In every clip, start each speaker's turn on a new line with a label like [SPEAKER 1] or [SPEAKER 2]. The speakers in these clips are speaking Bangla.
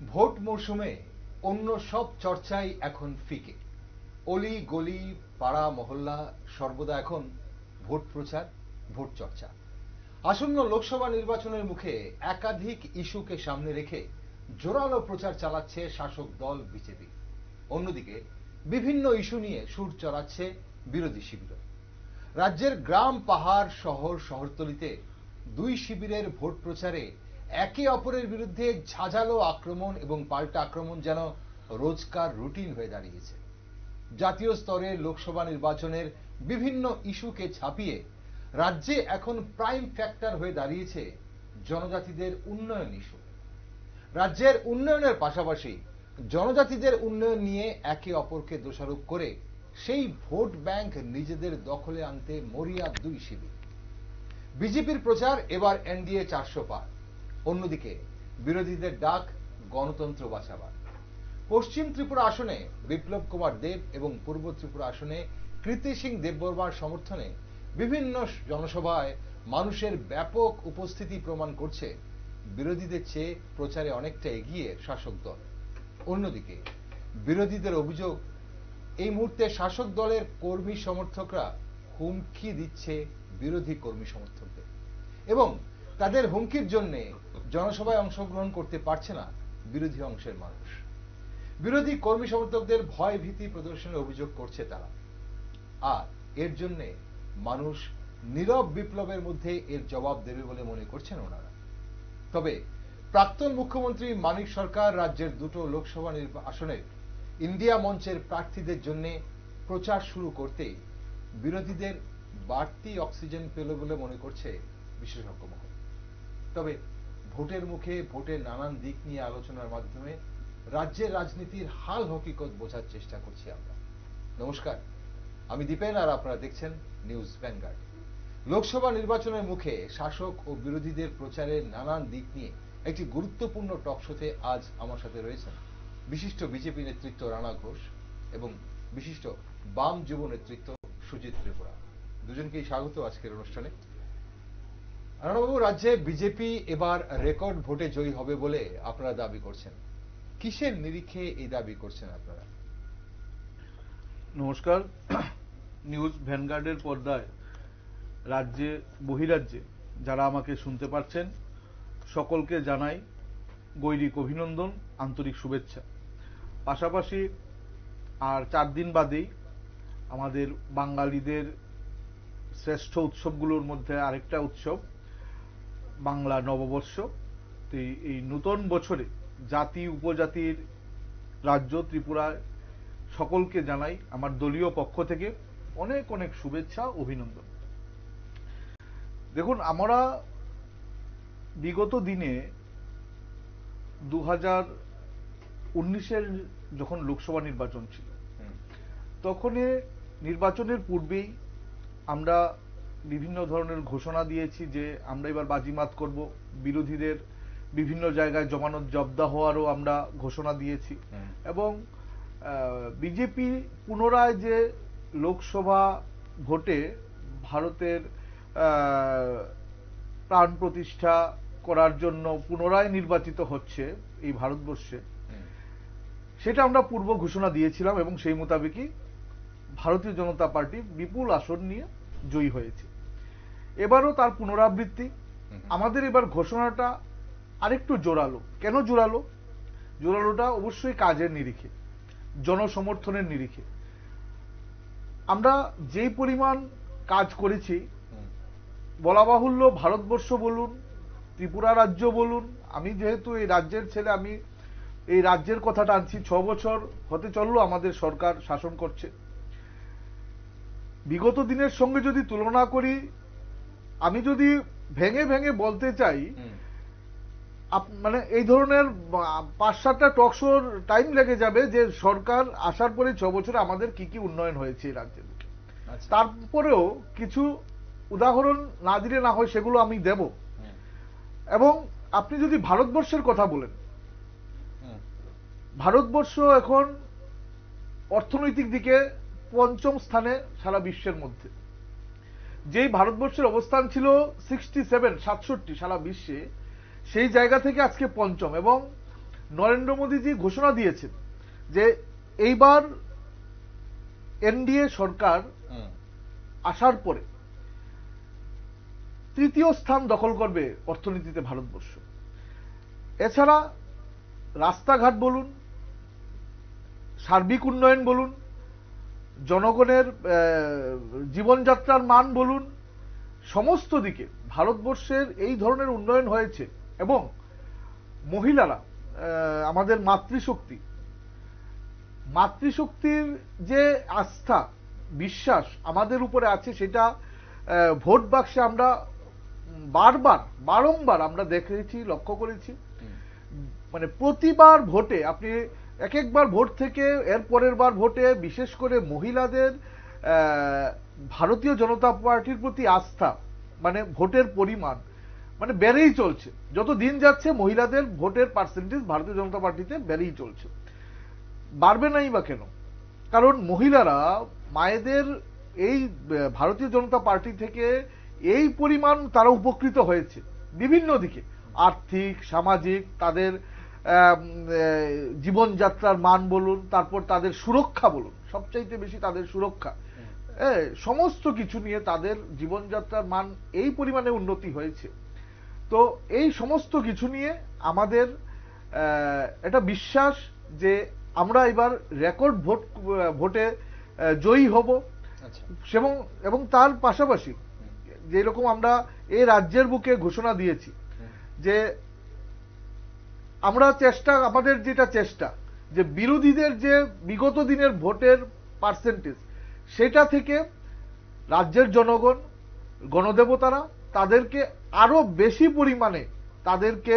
[SPEAKER 1] ভোট মৌসুমে অন্য সব চর্চাই এখন ফিকে। অলি গলি পাড়া মহল্লা সর্বদা এখন ভোট প্রচার, ভোট চর্চা। আসন্ন লোকসভা নির্বাচনের মুখে একাধিক ইস্যুকে সামনে রেখে জোরালো প্রচার চালাচ্ছে শাসক দল বিজেপি। অন্যদিকে বিভিন্ন ইস্যু নিয়ে সুর চড়াচ্ছে বিরোধী শিবির। রাজ্যের গ্রাম পাহাড় শহর শহরতলিতে দুই শিবিরের ভোট প্রচারে একে অপরের বিরুদ্ধে ঝাঁঝালো আক্রমণ এবং পাল্টা আক্রমণ যেন রোজকার রুটিন হয়ে দাঁড়িয়েছে। জাতীয় স্তরে লোকসভা নির্বাচনের বিভিন্ন ইস্যুকে ছাপিয়ে রাজ্যে এখন প্রাইম ফ্যাক্টর হয়ে দাঁড়িয়েছে জনজাতিদের উন্নয়ন ইস্যু। রাজ্যের উন্নয়নের পাশাপাশি জনজাতিদের উন্নয়ন নিয়ে একে অপরকে দোষারোপ করে সেই ভোট ব্যাংক নিজেদের দখলে আনতে মরিয়া দুই শিবির। বিজেপির প্রচার এবার এনডিএ 400 পার। অন্যদিকে বিরোধীদের ডাক গণতন্ত্র বাঁচাবার। পশ্চিম ত্রিপুরা আসনে বিপ্লব কুমার দেব এবং পূর্ব ত্রিপুরা আসনে কৃতি সিং দেববর্মার সমর্থনে বিভিন্ন জনসভায় মানুষের ব্যাপক উপস্থিতি প্রমাণ করছে বিরোধীদের চেয়ে প্রচারে অনেকটা এগিয়ে শাসক দল। অন্যদিকে বিরোধীদের অভিযোগ, এই মুহূর্তে শাসক দলের কর্মী সমর্থকরা হুমকি দিচ্ছে বিরোধী কর্মী সমর্থকদের এবং তাদের হুমকির জন্য জনসভায় অংশগ্রহণ করতে পারছে না বিরোধী অংশের মানুষ। বিরোধী কর্মী সমর্থকদের ভয় ভীতি প্রদর্শনের অভিযোগ করছে তারা, আর এর জন্য মানুষ নীরব বিপ্লবের মধ্যে এর জবাব দেবে বলে মনে করছেন ওনারা। তবে প্রাক্তন মুখ্যমন্ত্রী মানিক সরকার রাজ্যের দুটো লোকসভা আসনের ইন্ডিয়া মঞ্চের প্রার্থীদের জন্য প্রচার শুরু করতেই বিরোধীদের বাড়তি অক্সিজেন পেল বলে মনে করছে বিশেষজ্ঞ মহল। তবে ভোটের মুখে ভোটের নানান দিক নিয়ে আলোচনার মাধ্যমে রাজ্যের রাজনীতির হাল হকিকত বোঝার চেষ্টা করছি আমরা। নমস্কার, আমি দীপেন আর আপনারা দেখছেন নিউজ ভ্যানগার্ড। লোকসভা নির্বাচনের মুখে শাসক ও বিরোধীদের প্রচারের নানান দিক নিয়ে একটি গুরুত্বপূর্ণ টকশোতে আজ আমার সাথে রয়েছেন বিশিষ্ট বিজেপি নেতৃত্ব রানা ঘোষ এবং বিশিষ্ট বাম যুব নেতৃত্ব সুজিত ত্রিপুরা। দুজনকেই স্বাগত আজকের অনুষ্ঠানে। রানাবাবু, রাজ্যে বিজেপি এবার রেকর্ড ভোটে জয়ী হবে বলে আপনারা দাবি করছেন, কিসের নিরিখে এই দাবি করছেন আপনারা?
[SPEAKER 2] নমস্কার। নিউজ ভ্যানগার্ডের পর্দায় রাজ্যে বহিরাজ্যে যারা আমাকে শুনতে পাচ্ছেন সকলকে জানাই গৈরিক অভিনন্দন, আন্তরিক শুভেচ্ছা। পাশাপাশি আর 4 দিন বাদেই আমাদের বাঙালিদের শ্রেষ্ঠ উৎসবগুলোর মধ্যে আরেকটা উৎসব বাংলা নববর্ষ। তো এই নূতন বছরে জাতি উপজাতির রাজ্য ত্রিপুরায় সকলকে জানাই আমার দলীয় পক্ষ থেকে অনেক অনেক শুভেচ্ছা, অভিনন্দন। দেখুন, আমরা বিগত দিনে 2019-এর যখন লোকসভা নির্বাচন ছিল তখন নির্বাচনের পূর্বেই আমরা বিভিন্ন ধরনের ঘোষণা দিয়েছি যে আমরা এবার বাজিমাত করব। বিরোধীদের বিভিন্ন জায়গায় জমানত জব্দ হওয়ারও আমরা ঘোষণা দিয়েছি এবং বিজেপি পুনরায় যে লোকসভা ভোটে ভারতের প্রাণ প্রতিষ্ঠা করার জন্য পুনরায় নির্বাচিত হচ্ছে এই ভারতবর্ষে, সেটা আমরা পূর্ব ঘোষণা দিয়েছিলাম এবং সেই মোতাবেকই ভারতীয় জনতা পার্টি বিপুল আসন নিয়ে জয়ী হয়েছে। এবারও তার পুনরাবৃত্তি। আমাদের এবার ঘোষণাটা আরেকটু জোরালো। কেন জোরালো? জোরালোটা অবশ্যই কাজের নিরিখে, জনসমর্থনের নিরিখে। আমরা যেই পরিমাণ কাজ করেছি, বলা বাহুল্য ভারতবর্ষ বলুন, ত্রিপুরা রাজ্য বলুন, আমি যেহেতু এই রাজ্যের ছেলে, আমি এই রাজ্যের কথাটা আনছি। 6 বছর হতে চললো আমাদের সরকার শাসন করছে। বিগত দিনের সঙ্গে যদি তুলনা করি, আমি যদি ভেঙে ভেঙে বলতে চাই, মানে এই ধরনের 5-7টা টক শোর টাইম লেগে যাবে যে সরকার আসার পরে 6 বছরে আমাদের কি কি উন্নয়ন হয়েছে এই রাজ্যের। তারপরেও কিছু উদাহরণ না দিলে না হয়, সেগুলো আমি দেব। এবং আপনি যদি ভারতবর্ষের কথা বলেন, ভারতবর্ষ এখন অর্থনৈতিক দিকে 5ম স্থানে সারা বিশ্বের মধ্যে। যেই ভারতবর্ষের অবস্থান ছিল 67 সারা বিশ্বে, সেই জায়গা থেকে আজকে 5ম। এবং নরেন্দ্র মোদীজি ঘোষণা দিয়েছেন যে এইবার এনডিএ সরকার আসার পরে তৃতীয় স্থান দখল করবে অর্থনীতিতে ভারতবর্ষ। এছাড়া রাস্তাঘাট বলুন, সার্বিক উন্নয়ন বলুন, জনগণের জীবনযাত্রার মান বলুন, সমস্ত দিকে ভারতবর্ষের এই ধরনের উন্নয়ন হয়েছে। এবং মহিলারা, আমাদের মাতৃশক্তির যে আস্থা বিশ্বাস আমাদের উপরে আছে, সেটা ভোট বাক্সে আমরা বারংবার আমরা দেখেছি, লক্ষ্য করেছি। মানে প্রতিবার ভোটে আপনি এক একবার ভোট থেকে এর পরের বার ভোটে বিশেষ করে মহিলাদের ভারতীয় জনতা পার্টির প্রতি আস্থা, মানে ভোটের পরিমাণ মানে বেড়েই চলছে। যত দিন যাচ্ছে মহিলাদের ভোটের পার্সেন্টেজ ভারতীয় জনতা পার্টিতে বেড়েই চলছে। বাড়বে নাই বা কেন? কারণ মহিলারা মায়েদের এই ভারতীয় জনতা পার্টি থেকে এই পরিমাণ তারা উপকৃত হয়েছে বিভিন্ন দিকে, আর্থিক, সামাজিক, তাদের জীবনযাত্রার মান বলুন, তারপর তাদের সুরক্ষা বলুন, সবচাইতে বেশি তাদের সুরক্ষা, সমস্ত কিছু নিয়ে তাদের জীবনযাত্রার মান এই পরিমাণে উন্নতি হয়েছে। তো এই সমস্ত কিছু নিয়ে আমাদের এটা বিশ্বাস যে আমরা এবার রেকর্ড ভোটে জয়ী হব। এবং তার পাশাপাশি যেরকম আমরা এই রাজ্যের বুকে ঘোষণা দিয়েছি যে আমাদের যেটা চেষ্টা যে বিরোধীদের যে বিগত দিনের ভোটের পার্সেন্টেজ, সেটা থেকে রাজ্যের জনগণ, গণদেবতারা তাদেরকে আরো বেশি পরিমাণে তাদেরকে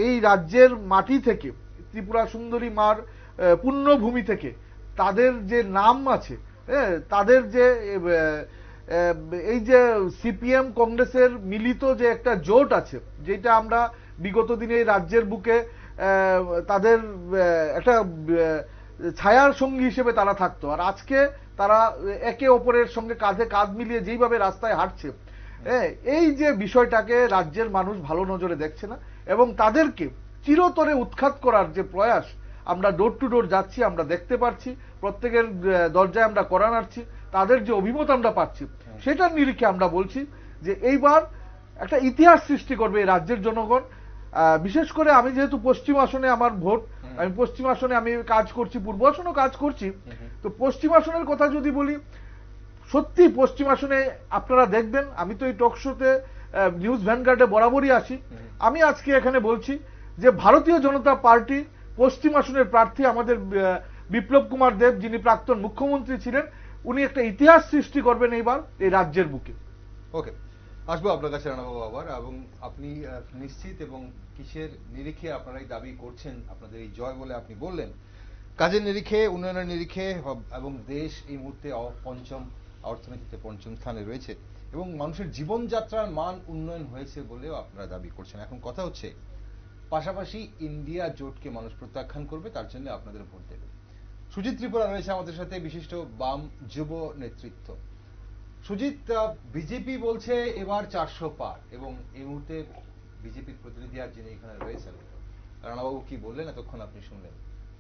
[SPEAKER 2] এই রাজ্যের মাটি থেকে, ত্রিপুরা সুন্দরী মার পুণ্যভূমি থেকে তাদের যে নাম আছে, তাদের যে এই যে সিপিএম কংগ্রেসের মিলিত যে একটা জোট আছে, যেটা আমরা বিগত দিনে রাজ্যের বুকে তাদের একটা ছায়ার সঙ্গী হিসেবে তারা থাকতো, আর আজকে তারা একে অপরের সঙ্গে কাঁধে কাঁধ মিলিয়ে যেইভাবে রাস্তায় হাঁটছে, এই যে বিষয়টাকে রাজ্যের মানুষ ভালো নজরে দেখছে না। এবং তাদেরকে চিরতরে উৎখাত করার যে প্রয়াস, আমরা ডোর টু ডোর যাচ্ছি, আমরা দেখতে পাচ্ছি, প্রত্যেকের দরজায় আমরা কড়া নাড়ছি, তাদের যে অভিমত আমরা পাচ্ছি, সেটার নিরিখে আমরা বলছি যে এইবার একটা ইতিহাস সৃষ্টি করবে এই রাজ্যের জনগণ। বিশেষ করে আমি যেহেতু পশ্চিম আসনে আমার ভোট, আমি পশ্চিম আসনে আমি কাজ করছি, পূর্ব আসনেও কাজ করছি। তো পশ্চিম আসনের কথা যদি বলি, সত্যি পশ্চিম আসনে আপনারা দেখবেন, আমি তো এই টক শোতে নিউজ ভ্যানগার্ডে বরাবরই আসি, আমি আজকে এখানে বলছি যে ভারতীয় জনতা পার্টি পশ্চিম আসনের প্রার্থী আমাদের বিপ্লব কুমার দেব, যিনি প্রাক্তন মুখ্যমন্ত্রী ছিলেন, উনি একটা ইতিহাস সৃষ্টি করবেন এইবার এই রাজ্যের বুকে।
[SPEAKER 1] ওকে, আসবো আপনার কাছে রানাবাবু আবার। এবং আপনি নিশ্চিত এবং কিসের নিরিখে আপনারা এই দাবি করছেন আপনাদের এই জয় বলে আপনি বললেন? কাজের নিরিখে, উন্নয়নের নিরিখে, এবং দেশ এই মুহূর্তে অর্থনীতিতে পঞ্চম স্থানে রয়েছে এবং মানুষের জীবনযাত্রার মান উন্নয়ন হয়েছে বলেও আপনারা দাবি করছেন। এখন কথা হচ্ছে পাশাপাশি ইন্ডিয়া জোটকে মানুষ প্রত্যাখ্যান করবে, তার জন্য আপনাদের ভোট দেবে। সুজিত ত্রিপুরা রয়েছে আমাদের সাথে, বিশিষ্ট বাম যুব নেতৃত্ব। সুজিত, বিজেপি বলছে এবার 400 পার, এবং এই মুহূর্তে বিজেপির প্রতিনিধি আর যিনি এখানে রয়েছেন, রানাবাবু কি বললেন এতক্ষণ আপনি শুনলেন।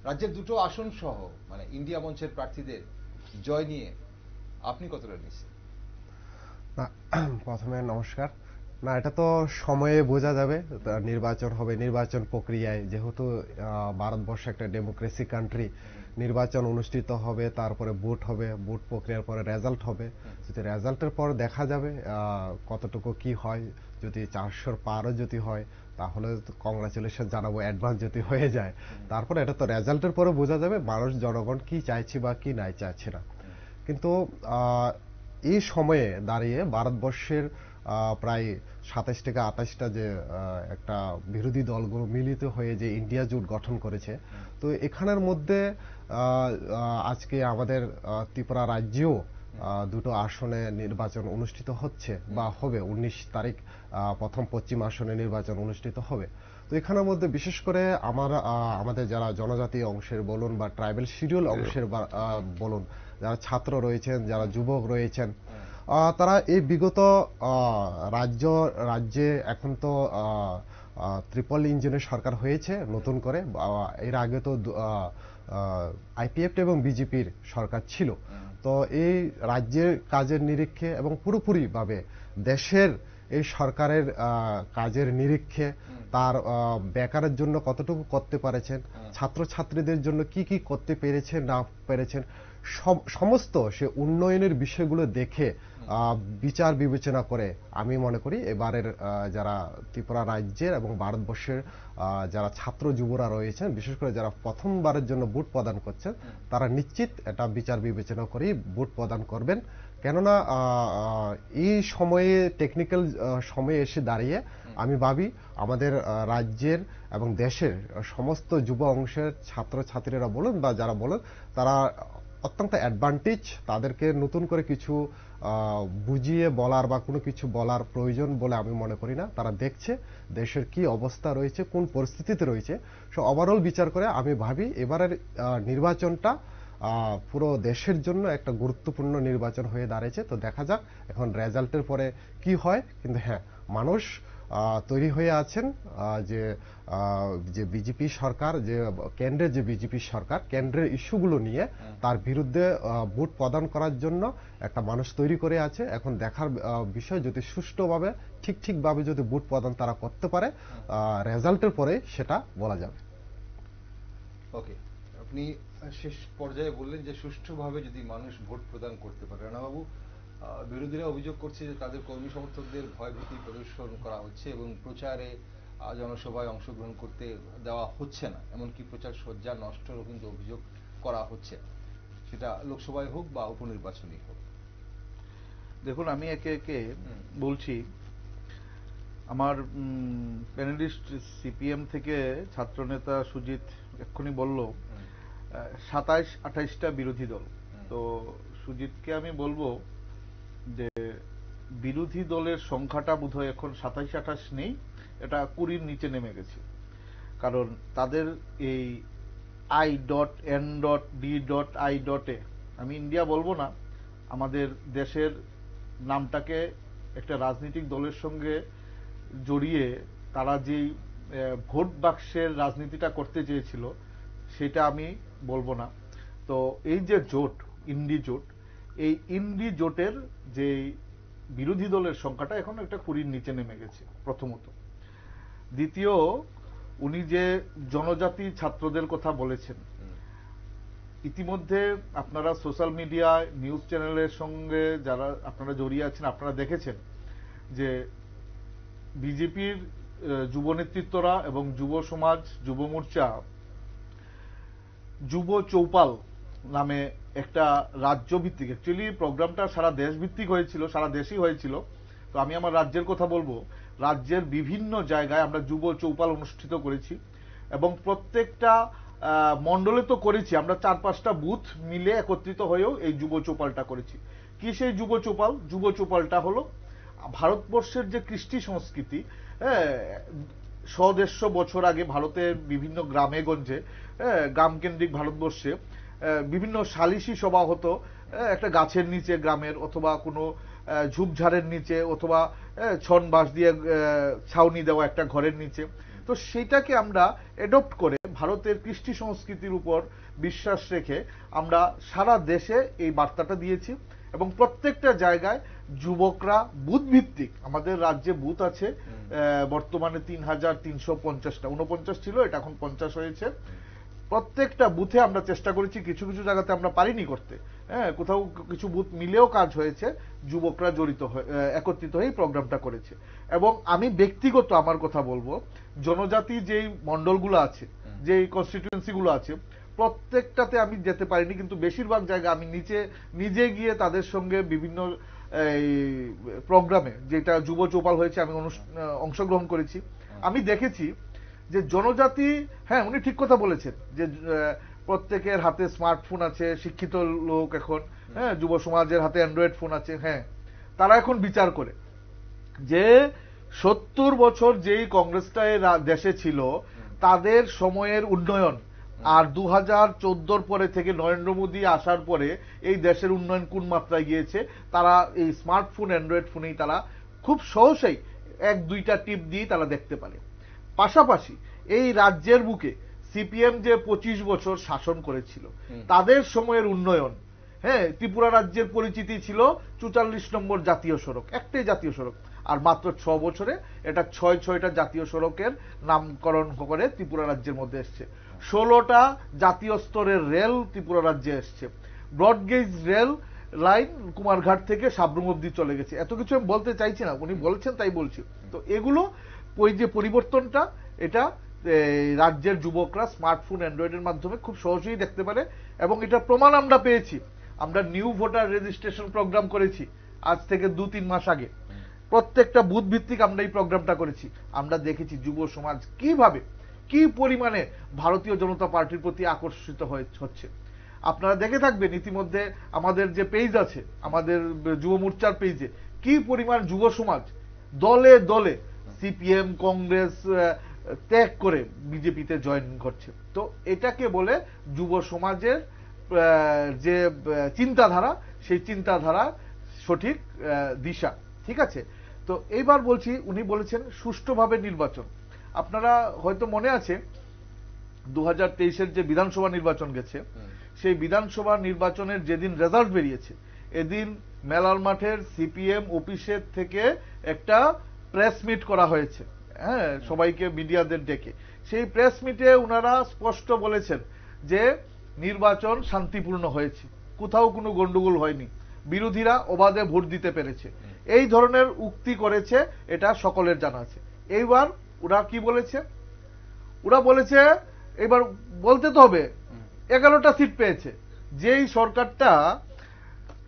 [SPEAKER 1] রাজ্যের দুটো আসন সহ মানে ইন্ডিয়া মঞ্চের প্রার্থীদের জয় নিয়ে আপনি কতটা নিশ্চিত?
[SPEAKER 3] প্রথমে নমস্কার। না, এটা তো সময়ে বোঝা যাবে, নির্বাচন হবে, নির্বাচন প্রক্রিয়ায়, যেহেতু ভারতবর্ষ একটা ডেমোক্রেসি কান্ট্রি, নির্বাচন অনুষ্ঠিত হবে, তারপরে ভোট হবে, ভোট প্রক্রিয়ার পরে রেজাল্ট হবে। যদি রেজাল্টের পর দেখা যাবে কতটুকু কি হয়। যদি 400 পারও যদি হয় তাহলে কংগ্রাচুলেশন জানাবো, অ্যাডভান্স যদি হয়ে যায়। তারপরে এটা তো রেজাল্টের পরে বোঝা যাবে মানুষ, জনগণ কি চাইছে বা কি নাই চাইছে না। কিন্তু এই সময়ে দাঁড়িয়ে ভারতবর্ষের প্রায় 27 থেকে 28টা যে একটা বিরোধী দলগুলো মিলিত হয়ে যে ইন্ডিয়া জোট গঠন করেছে, তো এখানের মধ্যে আজকে আমাদের ত্রিপুরা রাজ্যেও দুটো আসনে নির্বাচন অনুষ্ঠিত হচ্ছে বা হবে। 19 তারিখ প্রথম পশ্চিম আসনে নির্বাচন অনুষ্ঠিত হবে। তো এখানের মধ্যে বিশেষ করে আমাদের যারা জনজাতি অংশের বলুন বা ট্রাইবাল শিডিউল অংশের বলুন, যারা ছাত্র রয়েছেন, যারা যুবক রয়েছেন, তারা এই বিগত রাজ্যে এখন তো ট্রিপল ইঞ্জিনের সরকার হয়েছে নতুন করে। এর আগে তো আইপিএফ এবং বিজেপির সরকার ছিল। তো এই রাজ্যের কাজের নিরীক্ষে এবং পুরোপুরিভাবে দেশের এই সরকারের কাজের নিরীক্ষে তার বেকারের জন্য কতটুকু করতে পারেছেন, ছাত্রছাত্রীদের জন্য কি কি করতে পেরেছেন না পেরেছেন, সমস্ত সে উন্নয়নের বিষয়গুলো দেখে বিচার বিবেচনা করে আমি মনে করি এবারের যারা ত্রিপুরা রাজ্যের এবং ভারতবর্ষের যারা ছাত্র যুবরা রয়েছেন, বিশেষ করে যারা প্রথমবারের জন্য ভোট প্রদান করছেন, তারা নিশ্চিত এটা বিচার বিবেচনা করেই ভোট প্রদান করবেন। কেননা এই সময়ে টেকনিক্যাল সময়ে এসে দাঁড়িয়ে আমি ভাবি আমাদের রাজ্যের এবং দেশের সমস্ত যুব অংশের ছাত্রছাত্রীরা বলুন বা যারা বলুন, তারা অত্যন্ত অ্যাডভান্টেজ, তাদেরকে নতুন করে কিছু বুঝিয়ে বলার বা কোনো কিছু বলার প্রয়োজন বলে আমি মনে করি না। তারা দেখছে দেশের কি অবস্থা রয়েছে, কোন পরিস্থিতিতে রয়েছে। সো ওভারঅল বিচার করে আমি ভাবি এবারের নির্বাচনটা পুরো দেশের জন্য একটা গুরুত্বপূর্ণ নির্বাচন হয়ে দাঁড়িয়েছে। তো দেখা যাক এখন রেজাল্টের পরে কি হয়। কিন্তু হ্যাঁ, মানুষ তৈরি হয়ে আছেন যে বিজেপি সরকার, যে কেন্দ্রের যে বিজেপি সরকার, কেন্দ্রের ইস্যুগুলো নিয়ে তার বিরুদ্ধে ভোট প্রদান করার জন্য একটা মানুষ তৈরি করে আছে। এখন দেখার বিষয় যদি সুষ্ঠুভাবে ঠিকভাবে যদি ভোট প্রদান তারা করতে পারে, রেজাল্টের পরে সেটা বলা যাবে।
[SPEAKER 1] ওকে, আপনি শেষ পর্যায়ে বললেন যে সুষ্ঠুভাবে যদি মানুষ ভোট প্রদান করতে পারে। রানাবাবু, বিরোধীরা অভিযোগ করছে যে তাদের কর্মী সমর্থকদের ভয়ভীতি প্রদর্শন করা হচ্ছে এবং প্রচারে জনসভায় অংশগ্রহণ করতে দেওয়া হচ্ছে না, এমনকি প্রচার সজ্জা নষ্টেরও কিন্তু অভিযোগ করা হচ্ছে, সেটা লোকসভায় হোক বা উপনির্বাচনই হোক।
[SPEAKER 2] দেখুন, আমি একে একে বলছি। আমার প্যানেলিস্ট সিপিএম থেকে ছাত্রনেতা সুজিত এক্ষুনি বলল 27-28টা বিরোধী দল। তো সুজিতকে আমি বলবো যে বিরোধী দলের সংখ্যাটা বোধহয় এখন 27-28 নেই, এটা 20-র নিচে নেমে গেছে। কারণ তাদের এই I.N.D.I.A, আমি ইন্ডিয়া বলবো না, আমাদের দেশের নামটাকে একটা রাজনৈতিক দলের সঙ্গে জড়িয়ে তারা যেই ভোট বাক্সের রাজনীতিটা করতে চেয়েছিল সেটা আমি বলবো না। তো এই যে জোট, ইন্ডি জোট, এই ইন্ডি জোটের যে বিরোধী দলের সংখ্যাটা এখন একটা 20-র নিচে নেমে গেছে, প্রথমত। দ্বিতীয়, উনি যে জনজাতি ছাত্রদের কথা বলেছেন, ইতিমধ্যে আপনারা সোশ্যাল মিডিয়া, নিউজ চ্যানেলের সঙ্গে যারা আপনারা জড়িয়ে আছেন, আপনারা দেখেছেন যে বিজেপির যুব নেতৃত্বরা এবং যুব সমাজ, যুব মোর্চা যুব চৌপাল নামে একটা রাজ্যভিত্তিক, অ্যাকচুয়ালি প্রোগ্রামটা সারা দেশ ভিত্তিক হয়েছিল, সারা দেশই হয়েছিল। তো আমি আমার রাজ্যের কথা বলবো, রাজ্যের বিভিন্ন জায়গায় আমরা যুব চৌপাল অনুষ্ঠিত করেছি এবং প্রত্যেকটা মন্ডলে তো করেছি, আমরা 4-5টা বুথ মিলে একত্রিত হয়েও এই যুব চৌপালটা করেছি। কি সেই যুব চৌপাল? যুব চৌপালটা হলো ভারতবর্ষের যে কৃষ্টি সংস্কৃতি, 100-150 বছর আগে ভারতের বিভিন্ন গ্রামে গঞ্জে, গ্রামকেন্দ্রিক ভারতবর্ষে বিভিন্ন সালিশি সভা হতো একটা গাছের নিচে গ্রামের, অথবা কোনো ঝোপঝাড়ের নিচে, অথবা ছন বাঁশ দিয়ে ছাউনি দেওয়া একটা ঘরের নিচে। তো সেটাকে আমরা অ্যাডপ্ট করে ভারতের কৃষ্টি সংস্কৃতির উপর বিশ্বাস রেখে আমরা সারা দেশে এই বার্তাটা দিয়েছি এবং প্রত্যেকটা জায়গায় যুবকরা বুথ ভিত্তিক, আমাদের রাজ্যে বুথ আছে বর্তমানে 3350টা, 49 ছিল, এটা এখন 50 হয়েছে। প্রত্যেকটা বুথে আমরা চেষ্টা করেছি, কিছু কিছু জায়গাতে আমরা পারিনি করতে, কোথাও কিছু বুথ মিলেও কাজ হয়েছে, যুবকরা জড়িত হয়ে একত্রিত হয়ে প্রোগ্রামটা করেছে। এবং আমি ব্যক্তিগত আমার কথা বলবো, জনজাতি যেই মন্ডলগুলো আছে, যেই কনস্টিটিউয়েন্সিগুলো আছে, প্রত্যেকটাতে আমি যেতে পারিনি, কিন্তু বেশিরভাগ জায়গা আমি নিজে গিয়ে তাদের সঙ্গে বিভিন্ন প্রোগ্রামে, যেটা যুব চৌপাল হয়েছে, আমি অংশগ্রহণ করেছি। আমি দেখেছি যে জনজাতি, হ্যাঁ উনি ঠিক কথা বলেছেন যে প্রত্যেকের হাতে স্মার্টফোন আছে, শিক্ষিত লোক এখন, যুব সমাজের হাতে অ্যান্ড্রয়েড ফোন আছে। হ্যাঁ, তারা এখন বিচার করে যে 70 বছর যেই কংগ্রেসটা দেশে ছিল তাদের সময়ের উন্নয়ন আর 2014 পরে থেকে নরেন্দ্র মোদী আসার পরে এই দেশের উন্নয়ন কোন মাত্রায় গিয়েছে, তারা এই স্মার্টফোন, অ্যান্ড্রয়েড ফোনেই তারা খুব সহজেই 1-2টা টিপ দিয়ে তারা দেখতে পারে। পাশাপাশি এই রাজ্যের বুকে সিপিএম যে 25 বছর শাসন করেছিল তাদের সময়ের উন্নয়ন, হ্যাঁ, ত্রিপুরা রাজ্যের পরিচিতি ছিল 44 নম্বর জাতীয় সড়ক, একটাই জাতীয় সড়ক, আর মাত্র 6 বছরে এটা 6টা জাতীয় সড়কের নামকরণ করে ত্রিপুরা রাজ্যের মধ্যে এসছে। 16টা জাতীয় স্তরের রেল ত্রিপুরা রাজ্যে এসছে। ব্রডগেজ রেল লাইন কুমারঘাট থেকে সাবরুম অব্দি চলে গেছে। এত কিছু আমি বলতে চাইছি না, উনি বলছেন তাই বলছি। তো এগুলো ওই যে পরিবর্তনটা, এটা রাজ্যের যুবকরা স্মার্টফোন অ্যান্ড্রয়েডের মাধ্যমে খুব সহজেই দেখতে পারে, এবং এটা প্রমাণ আমরা পেয়েছি। আমরা নিউ ভোটার রেজিস্ট্রেশন প্রোগ্রাম করেছি আজ থেকে 2-3 মাস আগে। প্রত্যেকটা বুথ ভিত্তিক আমরা এই প্রোগ্রামটা করেছি। আমরা দেখেছি যুব সমাজ কিভাবে, কি পরিমাণে ভারতীয় জনতা পার্টির প্রতি আকর্ষিত হচ্ছে। আপনারা দেখে থাকবেন ইতিমধ্যে আমাদের যে পেজ আছে, আমাদের যুব মোর্চার পেজে কি পরিমাণ যুব সমাজ দলে দলে সিপিএম কংগ্রেস ত্যাগ করে বিজেপিতে জয়েন করছে। তো এটাকে বলে যুব সমাজের যে চিন্তাধারা, সেই চিন্তাধারা সঠিক দিশা। ঠিক আছে, তো এইবার বলছি, উনি বলেছেন সুষ্ঠুভাবে নির্বাচন। আপনারা হয়তো মনে আছে 2023-এর যে বিধানসভা নির্বাচন গেছে, সেই বিধানসভা নির্বাচনের যেদিন রেজাল্ট বেরিয়েছে, এদিন মেলার মাঠের সিপিএম অফিসের থেকে একটা প্রেস মিট করা হয়েছে, হ্যাঁ, সবাইকে মিডিয়াদের ডেকে। সেই প্রেস মিটে ওনারা স্পষ্ট বলেছেন যে নির্বাচন শান্তিপূর্ণ হয়েছে, কোথাও কোনো গন্ডগোল হয়নি, বিরোধীরা অবাধে ভোট দিতে পেরেছে, এই ধরনের উক্তি করেছে, এটা সকলের জানা আছে। এইবার ওরা কি বলেছে? ওরা বলেছে, এবার বলতে তো হবে 11টা সিট পেয়েছে। যেই সরকারটা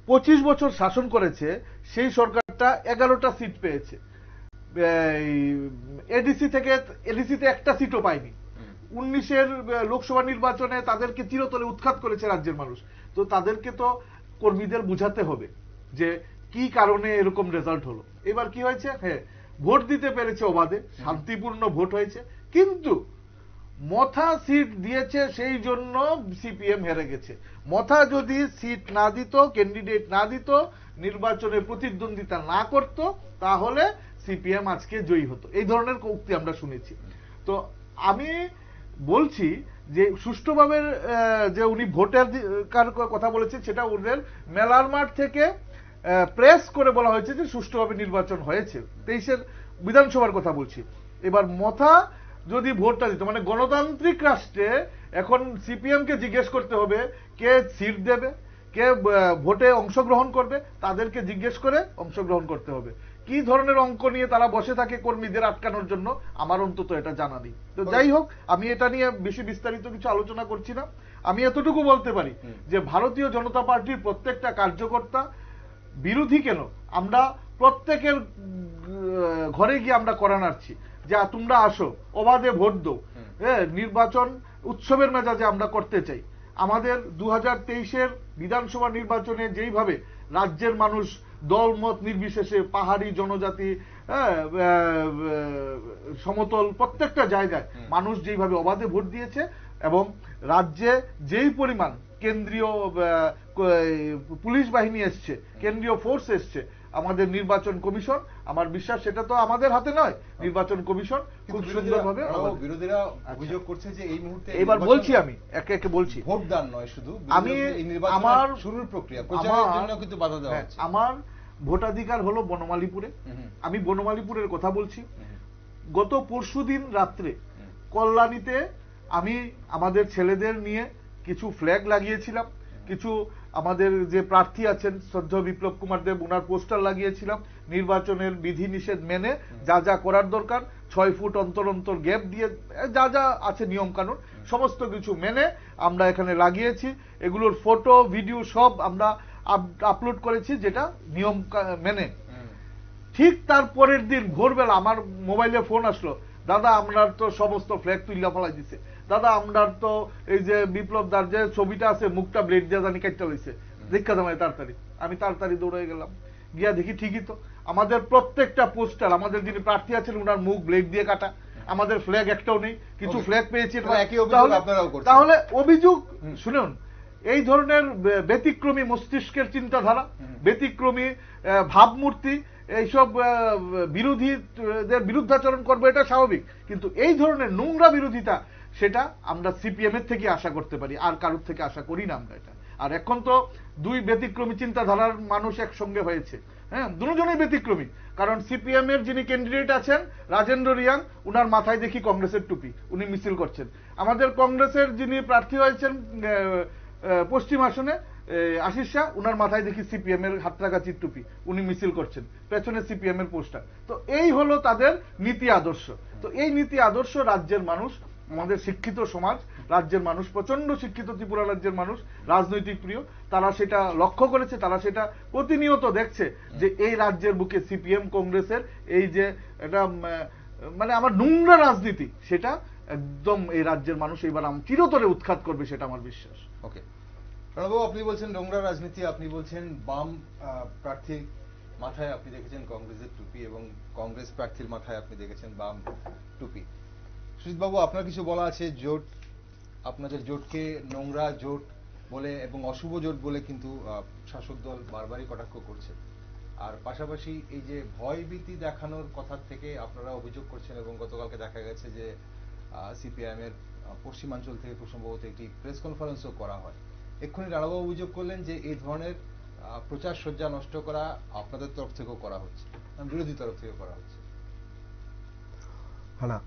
[SPEAKER 2] 25 বছর শাসন করেছে, সেই সরকারটা 11টা সিট পেয়েছে। এডিসিতে একটা সিটও পায়নি। 19-এর লোকসভা নির্বাচনে তাদেরকে চিরতরে উৎখাত করেছে রাজ্যের মানুষ। তো তাদেরকে তো কর্মীদের বুঝাতে হবে যে কি কারণে এরকম রেজাল্ট হলো। এবার কি হয়েছে? হ্যাঁ, ভোট দিতে পেরেছে অবাধে, শান্তিপূর্ণ ভোট হয়েছে, কিন্তু মথা সিট দিয়েছে, সেই জন্য সিপিএম হেরে গেছে। মথা যদি সিট না দিত, ক্যান্ডিডেট না দিত, নির্বাচনে প্রতিদ্বন্দ্বিতা না করত, তাহলে সিপিএম আজকে জয়ী হতো। এই ধরনের উক্তি আমরা শুনেছি। তো আমি বলছি যে সুষ্ঠুভাবে যে উনি ভোটের কথা বলেছেন, সেটা ওদের মেলার মাঠ থেকে প্রেস করে বলা হয়েছে যে সুষ্ঠুভাবে নির্বাচন হয়েছে। 23-এর বিধানসভার কথা বলছি। এবার মথা যদি ভোটটা দিত, মানে গণতান্ত্রিক রাষ্ট্রে এখন সিপিএম কে জিজ্ঞেস করতে হবে কে সিট দেবে, কে ভোটে অংশগ্রহণ করবে, তাদেরকে জিজ্ঞেস করে অংশগ্রহণ করতে হবে। কি ধরনের অঙ্ক নিয়ে তারা বসে থাকে কর্মীদের আটকানোর জন্য, আমার অন্তত এটা জানা নেই। তো যাই হোক, আমি এটা নিয়ে বেশি বিস্তারিত কিছু আলোচনা করছি না। আমি এতটুকু বলতে পারি যে ভারতীয় জনতা পার্টির প্রত্যেকটা কার্যকর্তা, বিরোধী কেন, আমরা প্রত্যেকের ঘরে গিয়ে আমরা করা নাড়ছি যে তোমরা আসো, অবাধে ভোট দাও, নির্বাচন উৎসবের মেজাজে আমরা করতে চাই। আমাদের 2023-এর বিধানসভা নির্বাচনে যেইভাবে রাজ্যের মানুষ দলমত নির্বিশেষে, পাহাড়ি জনজাতি, সমতল প্রত্যেকটা জায়গায় মানুষ যেইভাবে অবাধে ভোট দিয়েছে, এবং রাজ্যে যেই পরিমাণ কেন্দ্রীয় পুলিশ বাহিনী এসছে, কেন্দ্রীয় ফোর্স এসছে, আমাদের নির্বাচন কমিশন, আমার বিশ্বাস সেটা তো আমাদের হাতে নয়, নির্বাচন কমিশন খুব সুন্দরভাবে।
[SPEAKER 1] বিরোধীরা অভিযোগ করছে যে এই মুহূর্তে,
[SPEAKER 2] এবার বলছি, আমি একে একে বলছি,
[SPEAKER 1] ভোটদান নয় শুধু,
[SPEAKER 2] আমি আমার
[SPEAKER 1] শুরুর প্রক্রিয়া, প্রচারের জন্য কিন্তু বাধা দেওয়া হচ্ছে।
[SPEAKER 2] আমার ভোটাধিকার হলো বনমালীপুরে। আমি বনমালীপুরের কথা বলছি। গত পরশুদিন রাত্রে কল্যাণীতে আমি আমাদের ছেলেদের নিয়ে কিছু ফ্ল্যাগ লাগিয়েছিলাম, কিছু আমাদের যে প্রার্থী আছেন শ্রদ্ধেয় বিপ্লব কুমার দেব, ওনার পোস্টার লাগিয়েছিলাম। নির্বাচনের বিধি নিষেধ মেনে যা যা করার দরকার, 6 ফুট অন্তর অন্তর গ্যাপ দিয়ে যা যা আছে নিয়ম কানুন, সমস্ত কিছু মেনে আমরা এখানে লাগিয়েছি। এগুলোর ফটো ভিডিও সব আমরা আপলোড করেছি, যেটা নিয়ম মেনে। ঠিক তার পরের দিন ভোরবেলা আমার মোবাইলে ফোন আসলো, দাদা আমরা তো সমস্ত ফ্ল্যাগ তুইলা ফেলাই দিছে, দাদা আমরা তো এই যে বিপ্লব দার যে ছবিটা আছে মুখটা ব্লেড দিয়ে জানি কাটতে হয়েছে, দেখা দামায় তাড়াতাড়ি। আমি তাড়াতাড়ি দৌড়ে গেলাম, গিয়া দেখি ঠিকই তো আমাদের প্রত্যেকটা পোস্টার, আমাদের যিনি প্রার্থী আছেন ওনার মুখ ব্লেড দিয়ে কাটা, আমাদের ফ্ল্যাগ একটাও নেই। কিছু ফ্ল্যাগ পেয়েছি, তাহলে অভিযোগ শুনুন, এই ধরনের ব্যতিক্রমী মস্তিষ্কের চিন্তাধারা, ব্যতিক্রমী ভাবমূর্তি, এইসব বিরোধীদের বিরুদ্ধাচরণ করবো, এটা স্বাভাবিক, কিন্তু এই ধরনের নোংরা বিরোধিতা সেটা আমরা সিপিএম এর থেকে আশা করতে পারি, আর কারোর থেকে আশা করি না আমরা এটা। আর এখন তো দুই ব্যতিক্রমী চিন্তাধারার মানুষ একসঙ্গে হয়েছে, হ্যাঁ, দুজনেই ব্যতিক্রমী। কারণ সিপিএম এর যিনি ক্যান্ডিডেট আছেন রাজেন্দ্র রিয়াং, উনার মাথায় দেখি কংগ্রেসের টুপি, উনি মিছিল করছেন। আমাদের কংগ্রেসের যিনি প্রার্থী হয়েছেন পশ্চিম আসনে আশিস শাহ, উনার মাথায় দেখি সিপিএম এর হাতরাগাছির টুপি, উনি মিছিল করছেন, পেছনে সিপিএম এর পোস্টার। তো এই হলো তাদের নীতি আদর্শ। তো এই নীতি আদর্শ রাজ্যের মানুষ, আমাদের শিক্ষিত সমাজ, রাজ্যের মানুষ, প্রচন্ড শিক্ষিত ত্রিপুরা রাজ্যের মানুষ, রাজনৈতিক প্রিয়, তারা সেটা লক্ষ্য করেছে, তারা সেটা প্রতিনিয়ত দেখছে যে এই রাজ্যের বুকে সিপিএম কংগ্রেসের এই যে এটা মানে আমার নোংরা রাজনীতি, সেটা একদম এই রাজ্যের মানুষ এবার চিরতরে উৎখাত করবে, সেটা আমার বিশ্বাস।
[SPEAKER 1] ওকে, প্রণববাবু, আপনি বলছেন নোংরা রাজনীতি, আপনি বলছেন বাম প্রার্থীর মাথায় আপনি দেখেছেন কংগ্রেসের টুপি এবং কংগ্রেস প্রার্থীর মাথায় আপনি দেখেছেন বাম টুপি। সুজিতবাবু, আপনার কিছু বলা আছে? জোট, আপনাদের জোটকে নোংরা জোট বলে এবং অশুভ জোট বলে কিন্তু শাসক দল বারবারই কটাক্ষ করছে। আর পাশাপাশি এই যে ভয়ভীতি দেখানোর কথা থেকে আপনারা অভিযোগ করছেন এবং গতকালকে দেখা গেছে যে সিপিআইএম এর পশ্চিমাঞ্চল থেকে খুব সম্ভবত একটি প্রেস কনফারেন্সও করা হয়। এক্ষুনি রানাবাবু অভিযোগ করলেন যে এই ধরনের প্রচার সজ্জা নষ্ট করা আপনাদের তরফ থেকেও করা হচ্ছে, বিরোধী তরফ থেকে করা হচ্ছে।
[SPEAKER 3] হ্যাঁ, না,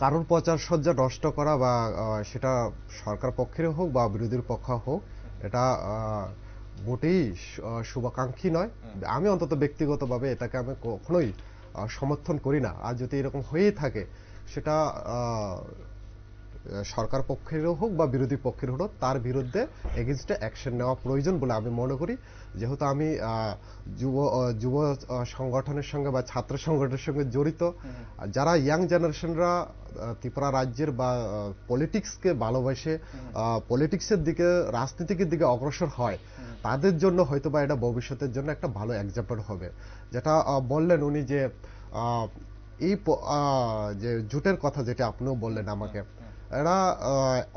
[SPEAKER 3] কারোর প্রচার সজ্জা নষ্ট করা বা সেটা সরকার পক্ষের হোক বা বিরোধীর পক্ষ হোক, এটা মোটেই শুভাকাঙ্ক্ষী নয়। আমি অন্তত ব্যক্তিগতভাবে এটাকে আমি কখনোই সমর্থন করি না। আর যদি এরকম হয়েই থাকে, সেটা সরকার পক্ষেরও হোক বা বিরোধী পক্ষের হোক, তার বিরুদ্ধে এগেইনস্টে অ্যাকশন নেওয়া প্রয়োজন বলে আমি মনে করি। যেহেতু আমি যুব সংগঠনের সঙ্গে বা ছাত্র সংগঠনের সঙ্গে জড়িত, যারা ইয়াং জেনারেশনরা ত্রিপুরা রাজ্যের বা পলিটিক্সকে ভালোবাসে, পলিটিক্সের দিকে, রাজনীতিকের দিকে অগ্রসর হয়, তাদের জন্য হয়তো বা এটা ভবিষ্যতের জন্য একটা ভালো এক্সাম্পল হবে। যেটা বললেন উনি যে এই যে জোটের কথা, যেটা আপনিও বললেন আমাকে, এটা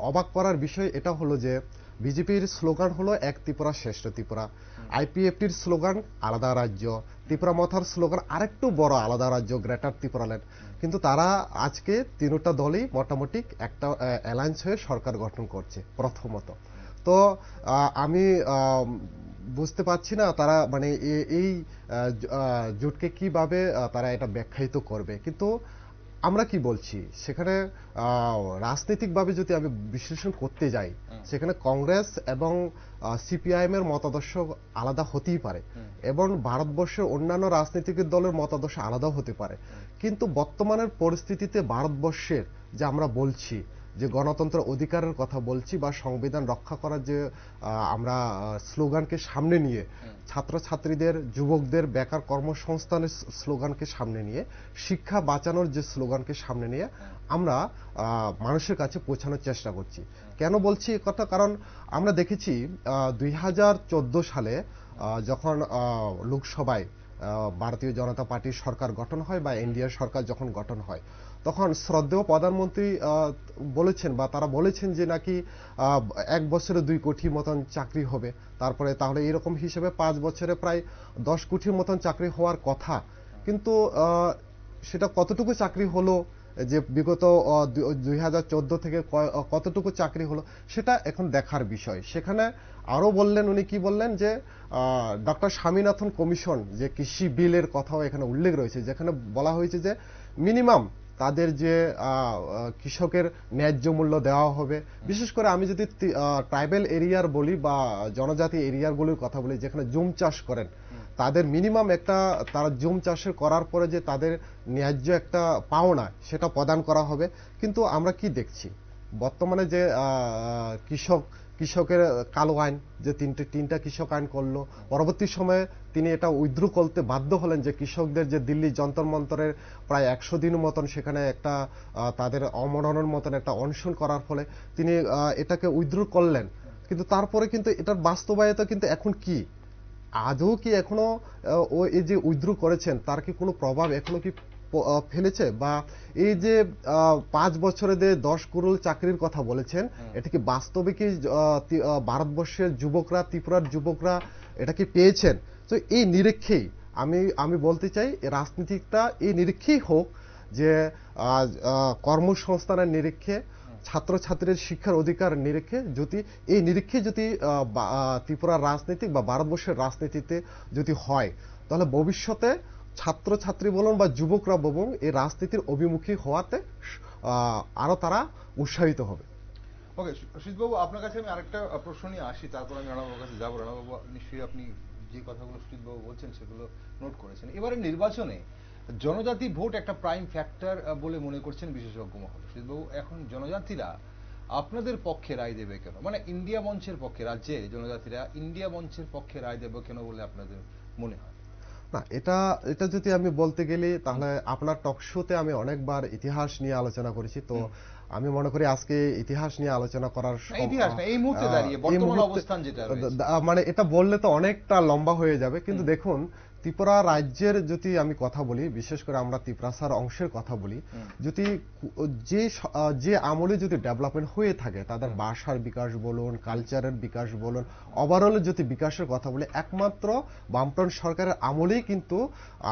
[SPEAKER 3] অবাক করার বিষয় এটা হলো যে বিজেপির স্লোগান হলো এক ত্রিপুরা শ্রেষ্ঠ ত্রিপুরা, আইপিএফটির স্লোগান আলাদা রাজ্য, ত্রিপুরা মথার স্লোগান আরেকটু বড় আলাদা রাজ্য, গ্রেটার ত্রিপুরাল্যান্ড। কিন্তু তারা আজকে তিনটা দলই মোটামুটি একটা অ্যালায়েন্স হয়ে সরকার গঠন করছে প্রথমত। তো আমি বুঝতে পারছি না তারা মানে এই জোটকে কিভাবে তারা এটা ব্যাখ্যায়িত করবে। কিন্তু আমরা কি বলছি, সেখানে রাজনৈতিকভাবে যদি আমি বিশ্লেষণ করতে যাই, সেখানে কংগ্রেস এবং সিপিআইএম এর মতাদর্শ আলাদা হতেই পারে এবং ভারতবর্ষের অন্যান্য রাজনৈতিক দলের মতাদর্শ আলাদাও হতে পারে। কিন্তু বর্তমানের পরিস্থিতিতে ভারতবর্ষের যে আমরা বলছি যে গণতন্ত্র অধিকারের কথা বলছি বা সংবিধান রক্ষা করার যে আমরা স্লোগানকে সামনে নিয়ে, ছাত্রছাত্রীদের, যুবকদের বেকার কর্মসংস্থানের স্লোগানকে সামনে নিয়ে, শিক্ষা বাঁচানোর যে স্লোগানকে সামনে নিয়ে আমরা মানুষের কাছে পৌঁছানোর চেষ্টা করছি। কেন বলছি এই কথা? কারণ আমরা দেখেছি 2014 সালে যখন লোকসভায় ভারতীয় জনতা পার্টির সরকার গঠন হয় বা এনডিএ সরকার যখন গঠন হয়, তখন শ্রদ্ধেয় প্রধানমন্ত্রী বলেছেন বা তারা বলেছেন যে নাকি 1 বছরে 2 কোটির মতন চাকরি হবে। তারপরে তাহলে এরকম হিসেবে 5 বছরে প্রায় 10 কোটির মতন চাকরি হওয়ার কথা। কিন্তু সেটা কতটুকু চাকরি হলো, যে বিগত 2014 থেকে কতটুকু চাকরি হলো, সেটা এখন দেখার বিষয়। সেখানে আরো বললেন, উনি কি বললেন যে ডক্টর স্বামীনাথন কমিশন যে কৃষি বিলের কথাও এখানে উল্লেখ রয়েছে, যেখানে বলা হয়েছে যে মিনিমাম তাদের যে কৃষকের ন্যায্য মূল্য দেওয়া হবে। বিশেষ করে আমি যদি ট্রাইবাল এরিয়ার বলি বা জনজাতি এরিয়াগুলির কথা বলি, যেখানে জুম চাষ করেন, তাদের মিনিমাম একটা, তারা জুম চাষের করার পরে যে তাদের ন্যায্য একটা পাওনা, সেটা প্রদান করা হবে। কিন্তু আমরা কি দেখছি, বর্তমানে যে কৃষকের কালো আইন, যে তিনটা কৃষক আইন করলো, পরবর্তী সময়ে তিনি এটা উইথড্র করতে বাধ্য হলেন, যে কৃষকদের যে দিল্লি যন্তর মন্তরের প্রায় 100 দিন মতন সেখানে একটা তাদের অমরণের মতন একটা অনশন করার ফলে তিনি এটাকে উইথড্র করলেন। কিন্তু তারপরে কিন্তু এটার বাস্তবায়িত কিন্তু এখন কি, আদৌ কি এখনো ও এই যে উইথড্র করেছেন তার কি কোনো প্রভাব এখনো কি ফেলেছে? বা এই যে 5 বছরে যে 10 করোড় চাকরির কথা বলেছেন, এটা কি বাস্তবে কি ভারতবর্ষের যুবকরা, ত্রিপুরার যুবকরা এটা কি পেয়েছেন? তো এই নিরীক্ষেই আমি বলতে চাই রাজনীতিটা এই নিরীক্ষেই হোক যে কর্মসংস্থানের নিরীক্ষে, ছাত্রছাত্রীর শিক্ষার অধিকার নিরীক্ষে, যদি এই নিরীক্ষে যদি ত্রিপুরার রাজনীতি বা ভারতবর্ষের রাজনীতিতে যদি হয়, তাহলে ভবিষ্যতে ছাত্রছাত্রী বলুন বা যুবকরা বলুন এই রাজনীতির অভিমুখী হওয়াতে আরো তারা উৎসাহিত হবে।
[SPEAKER 1] ওকে, সুজিতবাবু, আপনার কাছে আমি আরেকটা প্রশ্ন নিয়ে আসি, তারপর আমি রানাবাবুর কাছে যাবো। রানাবাবু, নিশ্চয়ই আপনি যে কথাগুলো সুজিতবাবু বলছেন সেগুলো নোট করেছেন। এবারে নির্বাচনে জনজাতি ভোট একটা প্রাইম ফ্যাক্টর বলে মনে করছেন বিশেষজ্ঞ মহল। সুজিতবাবু, এখন জনজাতিরা আপনাদের পক্ষে রায় দেবে কেন? মানে ইন্ডিয়া মঞ্চের পক্ষে, রাজ্যে জনজাতিরা ইন্ডিয়া মঞ্চের পক্ষে রায় দেবে কেন বলে আপনাদের মনে হয়?
[SPEAKER 3] না, এটা যদি আমি বলতে গেলে তাহলে আপনার টক শোতে আমি অনেকবার ইতিহাস নিয়ে আলোচনা করেছি। তো আমি মনে করি আজকে ইতিহাস নিয়ে আলোচনা করার
[SPEAKER 1] ইতিহাস না, এই মুহূর্তে দাঁড়িয়ে বর্তমান অবস্থান যেটা
[SPEAKER 3] মানে এটা বললে তো অনেকটা লম্বা হয়ে যাবে। কিন্তু দেখুন, ত্রিপুরা রাজ্যের যদি আমি কথা বলি, বিশেষ করে আমরা ত্রিপুরাসার অংশের কথা বলি, যদি যে আমলে যদি ডেভেলপমেন্ট হয়ে থাকে, তাদের ভাষার বিকাশ বলুন, কালচারের বিকাশ বলুন, ওভারঅল যদি বিকাশের কথা বলি, একমাত্র বামফ্রন্ট সরকারের আমলেই কিন্তু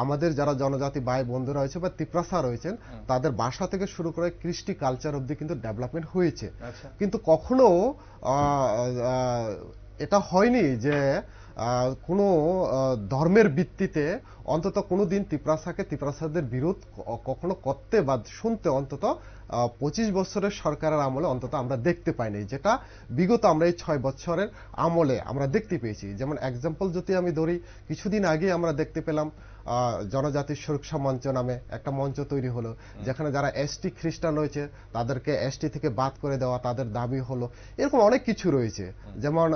[SPEAKER 3] আমাদের যারা জনজাতি ভাই বন্ধুরা রয়েছে বা ত্রিপুরাসা রয়েছেন, তাদের ভাষা থেকে শুরু করে কৃষ্টি কালচার অব্দি কিন্তু ডেভেলপমেন্ট হয়েছে। কিন্তু কখনো এটা হয়নি যে কোনো ধর্মের ভিত্তিতে অন্তত কোনোদিন ত্রিপুরাসাদের বিরোধ কখনো করতে বা শুনতে অন্তত 25 বছরের সরকারের আমলে অন্তত আমরা দেখতে পাইনি, যেটা বিগত আমরা এই 6 বছরের আমলে আমরা দেখতে পেয়েছি। যেমন এক্সাম্পল যদি আমি ধরি, কিছুদিন আগে আমরা দেখতে পেলাম জনজাতি সুরক্ষা মঞ্চ নামে একটা মঞ্চ তৈরি হলো, যেখানে যারা এসটি খ্রিস্টান রয়েছে তাদেরকে এসটি থেকে বাদ করে দেওয়া তাদের দাবি হলো। এরকম অনেক কিছু রয়েছে। যেমন